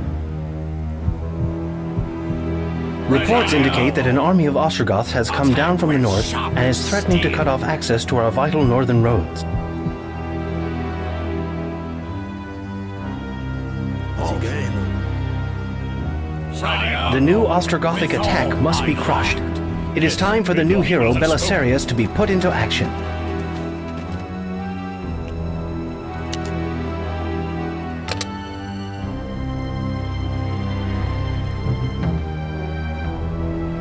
Reports indicate that an army of Ostrogoths has come down from the north and is threatening to cut off access to our vital northern roads. Sigeno. The new Ostrogothic attack must be crushed. It is time for the new hero Belisarius to be put into action.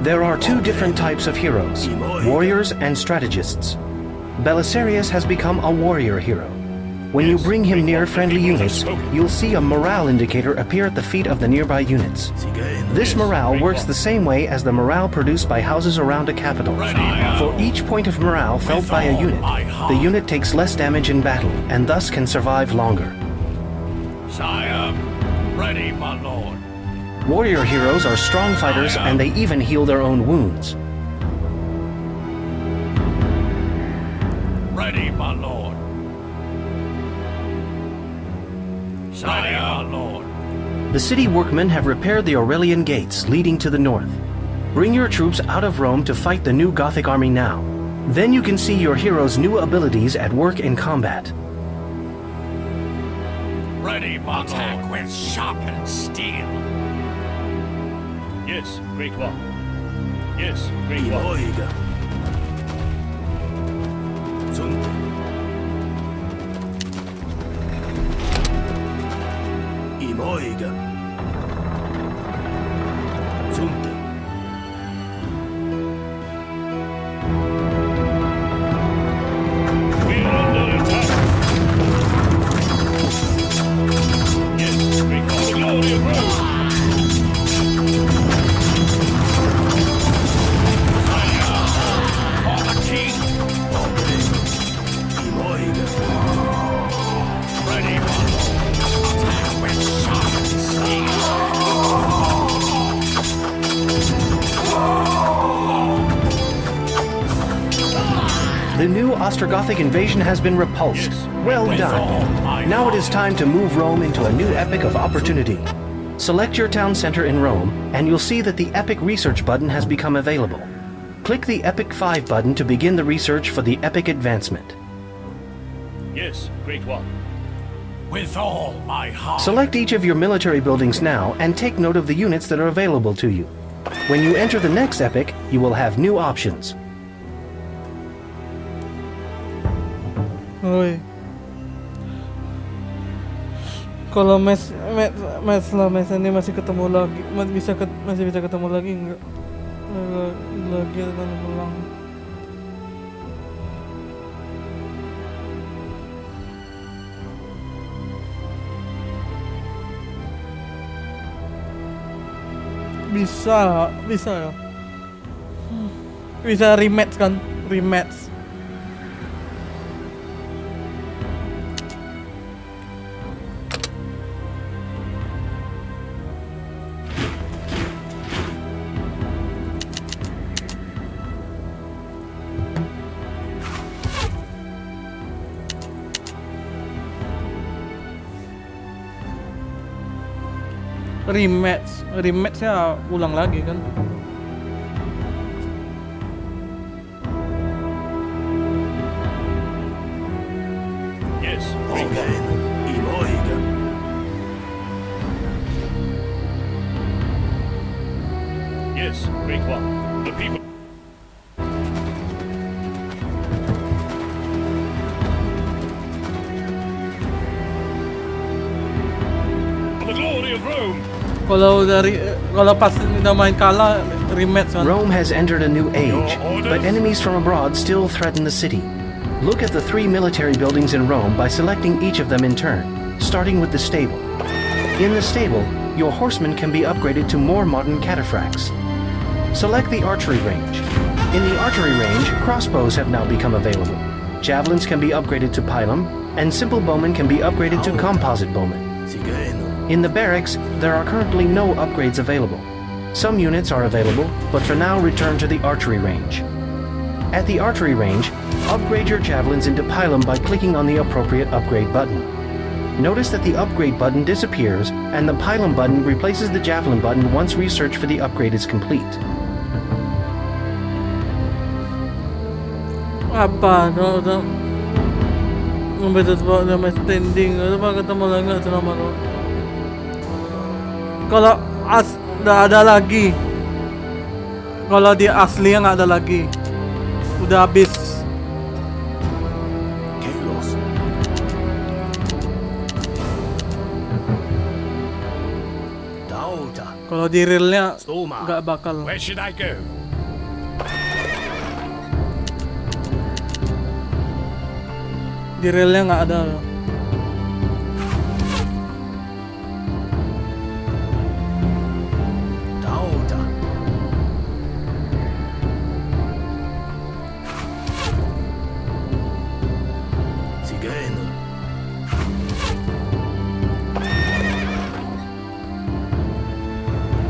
There are two different types of heroes, warriors and strategists. Belisarius has become a warrior hero. When you bring him near friendly units, you'll see a morale indicator appear at the feet of the nearby units. This morale works the same way as the morale produced by houses around a capital. For each point of morale felt by a unit, the unit takes less damage in battle and thus can survive longer. Sire, ready, my lord. Warrior heroes are strong fighters and they even heal their own wounds. Ready, my lord. Sire, my lord. The city workmen have repaired the Aurelian gates leading to the north. Bring your troops out of Rome to fight the new Gothic army now. Then you can see your heroes' new abilities at work in combat. Ready, my attack with sharpened steel. Yes, great one. Yes, great one. Imoiga. Zunti. Imoiga. Zunti. The new Ostrogothic invasion has been repulsed. Yes. Well With all done. my Now it heart. is time to move Rome into a new epic of opportunity. Select your town center in Rome, and you'll see that the Epic Research button has become available. Click the Epic 5 button to begin the research for the Epic Advancement. Yes, Great One. With all my heart. Select each of your military buildings now and take note of the units that are available to you. When you enter the next epic, you will have new options. Uy. Kalau mes ini masih ketemu lagi, masih bisa ketemu lagi enggak? Lagi atau ulang? Bisa ya. Bisa rematch kan? Rematch. Rematchnya ulang lagi kan. Yes, Great One. Yes, Great One. The people. For the glory of Rome. Kalau pas udah main kalah rematch kan. Rome has entered a new age, but enemies from abroad still threaten the city. Look at the 3 military buildings in Rome by selecting each of them in turn, starting with the stable. In the stable, your horsemen can be upgraded to more modern cataphracts. Select the archery range. In the archery range, crossbows have now become available. Javelins can be upgraded to pilum, and simple bowmen can be upgraded to composite bowmen. In the barracks, there are currently no upgrades available. Some units are available, but for now return to the archery range. At the archery range, upgrade your javelins into pilum by clicking on the appropriate upgrade button. Notice that the upgrade button disappears and the pilum button replaces the javelin button once research for the upgrade is complete. Apa? Udah udah main standing. Udah ketemu lagi nggak sama lo? Kalau udah ada lagi. Kalau dia aslinya nggak ada lagi. Udah habis. Kalau di realnya nggak bakal. Where should I go? Di realnya nggak ada.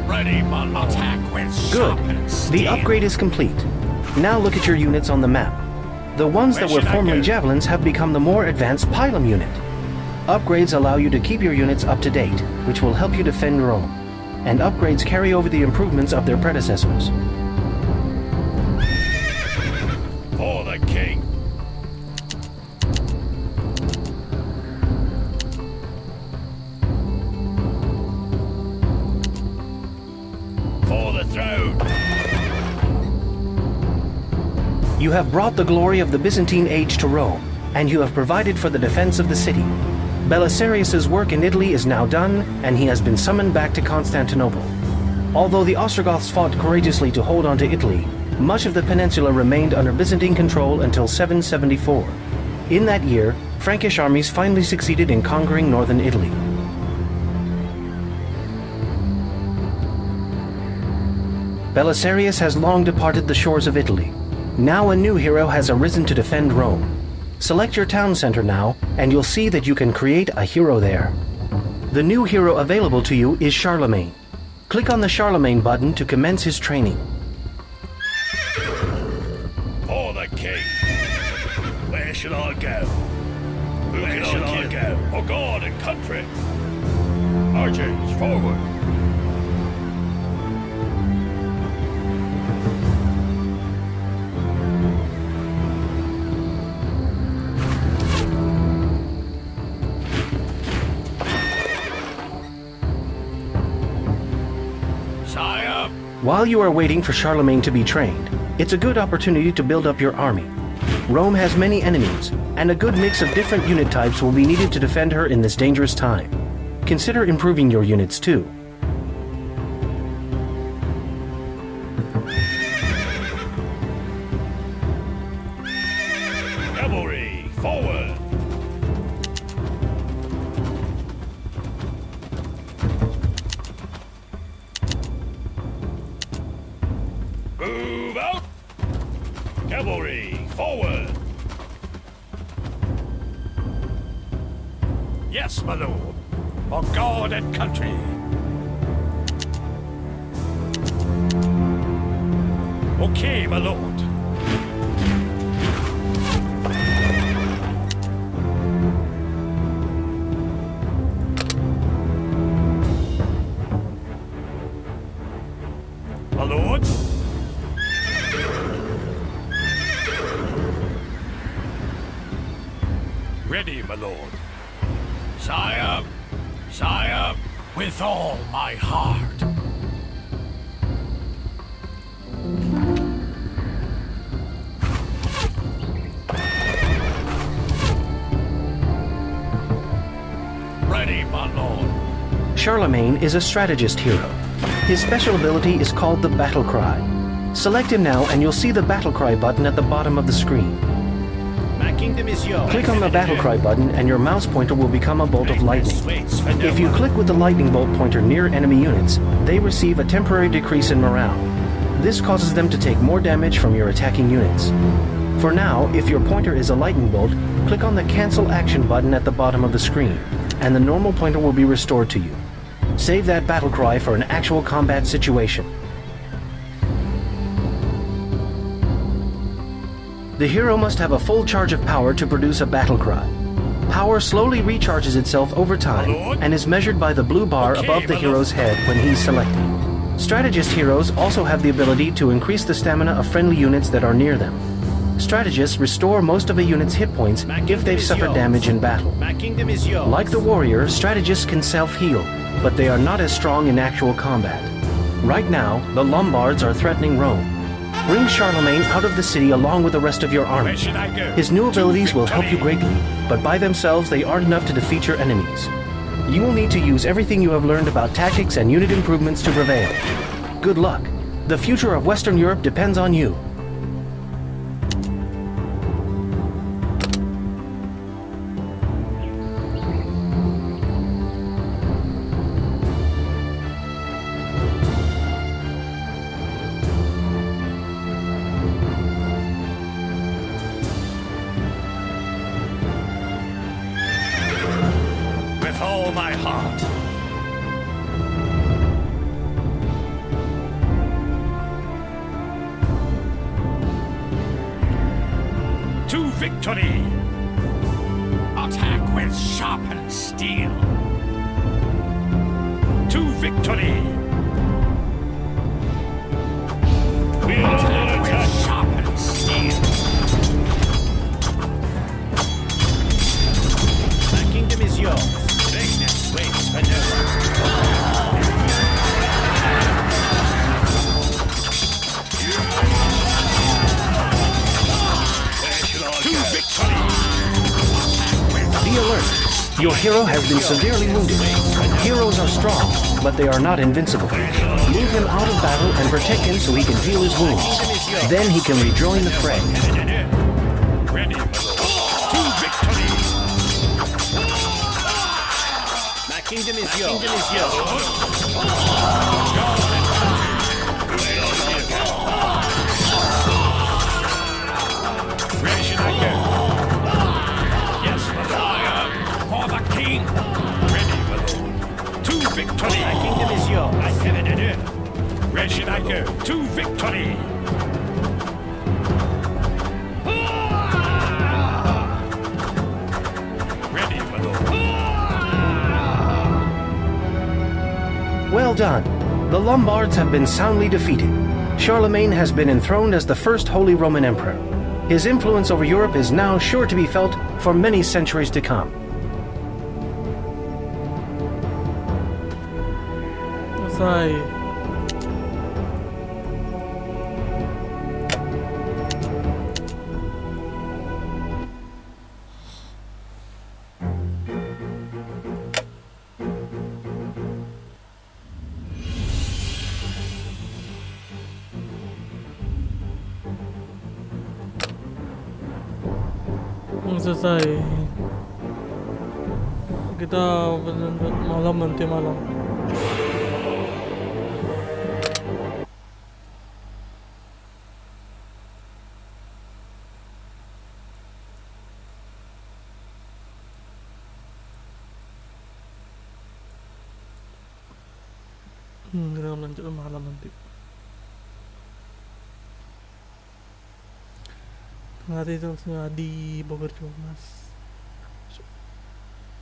Ready, my attack with Good. sharpened The steel. upgrade is complete. Now look at your units on the map. The ones that Where were should I formerly go? javelins have become the more advanced pilum unit. Upgrades allow you to keep your units up to date, which will help you defend Rome. And upgrades carry over the improvements of their predecessors. For the king. For the throne. You have brought the glory of the Byzantine age to Rome, and you have provided for the defense of the city. Belisarius's work in Italy is now done, and he has been summoned back to Constantinople. Although the Ostrogoths fought courageously to hold on to Italy, much of the peninsula remained under Byzantine control until 774. In that year, Frankish armies finally succeeded in conquering northern Italy. Belisarius has long departed the shores of Italy. Now a new hero has arisen to defend Rome. Select your town center now, and you'll see that you can create a hero there. The new hero available to you is Charlemagne. Click on the Charlemagne button to commence his training. For the king. shall I go? Where shall I go? For God and country. Archers, forward. Sire. While you are waiting for Charlemagne to be trained, it's a good opportunity to build up your army. Rome has many enemies, and a good mix of different unit types will be needed to defend her in this dangerous time. Consider improving your units too. Cavalry, forward. Move out. Cavalry, forward. Yes, my lord. For God and country. Okay, my lord. My lord. Ready, my lord. Sire, sire, with all my heart. Ready, my lord. Charlemagne is a strategist hero. His special ability is called the Battle Cry. Select him now and you'll see the Battle Cry button at the bottom of the screen. My kingdom is yours. Click on the Battle Cry button and your mouse pointer will become a bolt of lightning. If you click with the lightning bolt pointer near enemy units, they receive a temporary decrease in morale. This causes them to take more damage from your attacking units. For now, if your pointer is a lightning bolt, click on the Cancel Action button at the bottom of the screen, and the normal pointer will be restored to you. Save that battle cry for an actual combat situation. The hero must have a full charge of power to produce a battle cry. Power slowly recharges itself over time and is measured by the blue bar above the hero's head when he's selected. Strategist heroes also have the ability to increase the stamina of friendly units that are near them. Strategists restore most of a unit's hit points if they've suffered damage in battle. My kingdom is yours. Like the warrior, strategists can self-heal, but they are not as strong in actual combat. Right now, the Lombards are threatening Rome. Bring Charlemagne out of the city along with the rest of your army. Where should I go? His new abilities will help you greatly, but by themselves they aren't enough to defeat your enemies. You will need to use everything you have learned about tactics and unit improvements to prevail. Good luck. The future of Western Europe depends on you. With all my heart. To victory! Attack with sharpened steel. To victory! We'll attack with sharpened steel. My kingdom is yours. Greatness waits for no one. To victory! Be alert. Your hero has been severely wounded. Heroes are strong, but they are not invincible. Move him out of battle and protect him so he can heal his wounds. Then he can rejoin the fray. Ready, my lord. To victory! My kingdom is yours. My kingdom is yours. Where should I go? Yes, Messiah, for the king. Ready, my lord. To victory. My kingdom is yours. I heaven and earth. Where should I go? To victory. Well done. The Lombards have been soundly defeated. Charlemagne has been enthroned as the first Holy Roman Emperor. His influence over Europe is now sure to be felt for many centuries to come. Selesai. Selesai. Kita malam nanti malam. Kita lanjut malam nanti. Nanti itu di Bogor juga mas.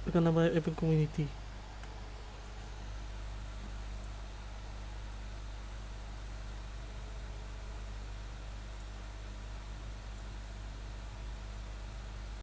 Itu kan namanya event community.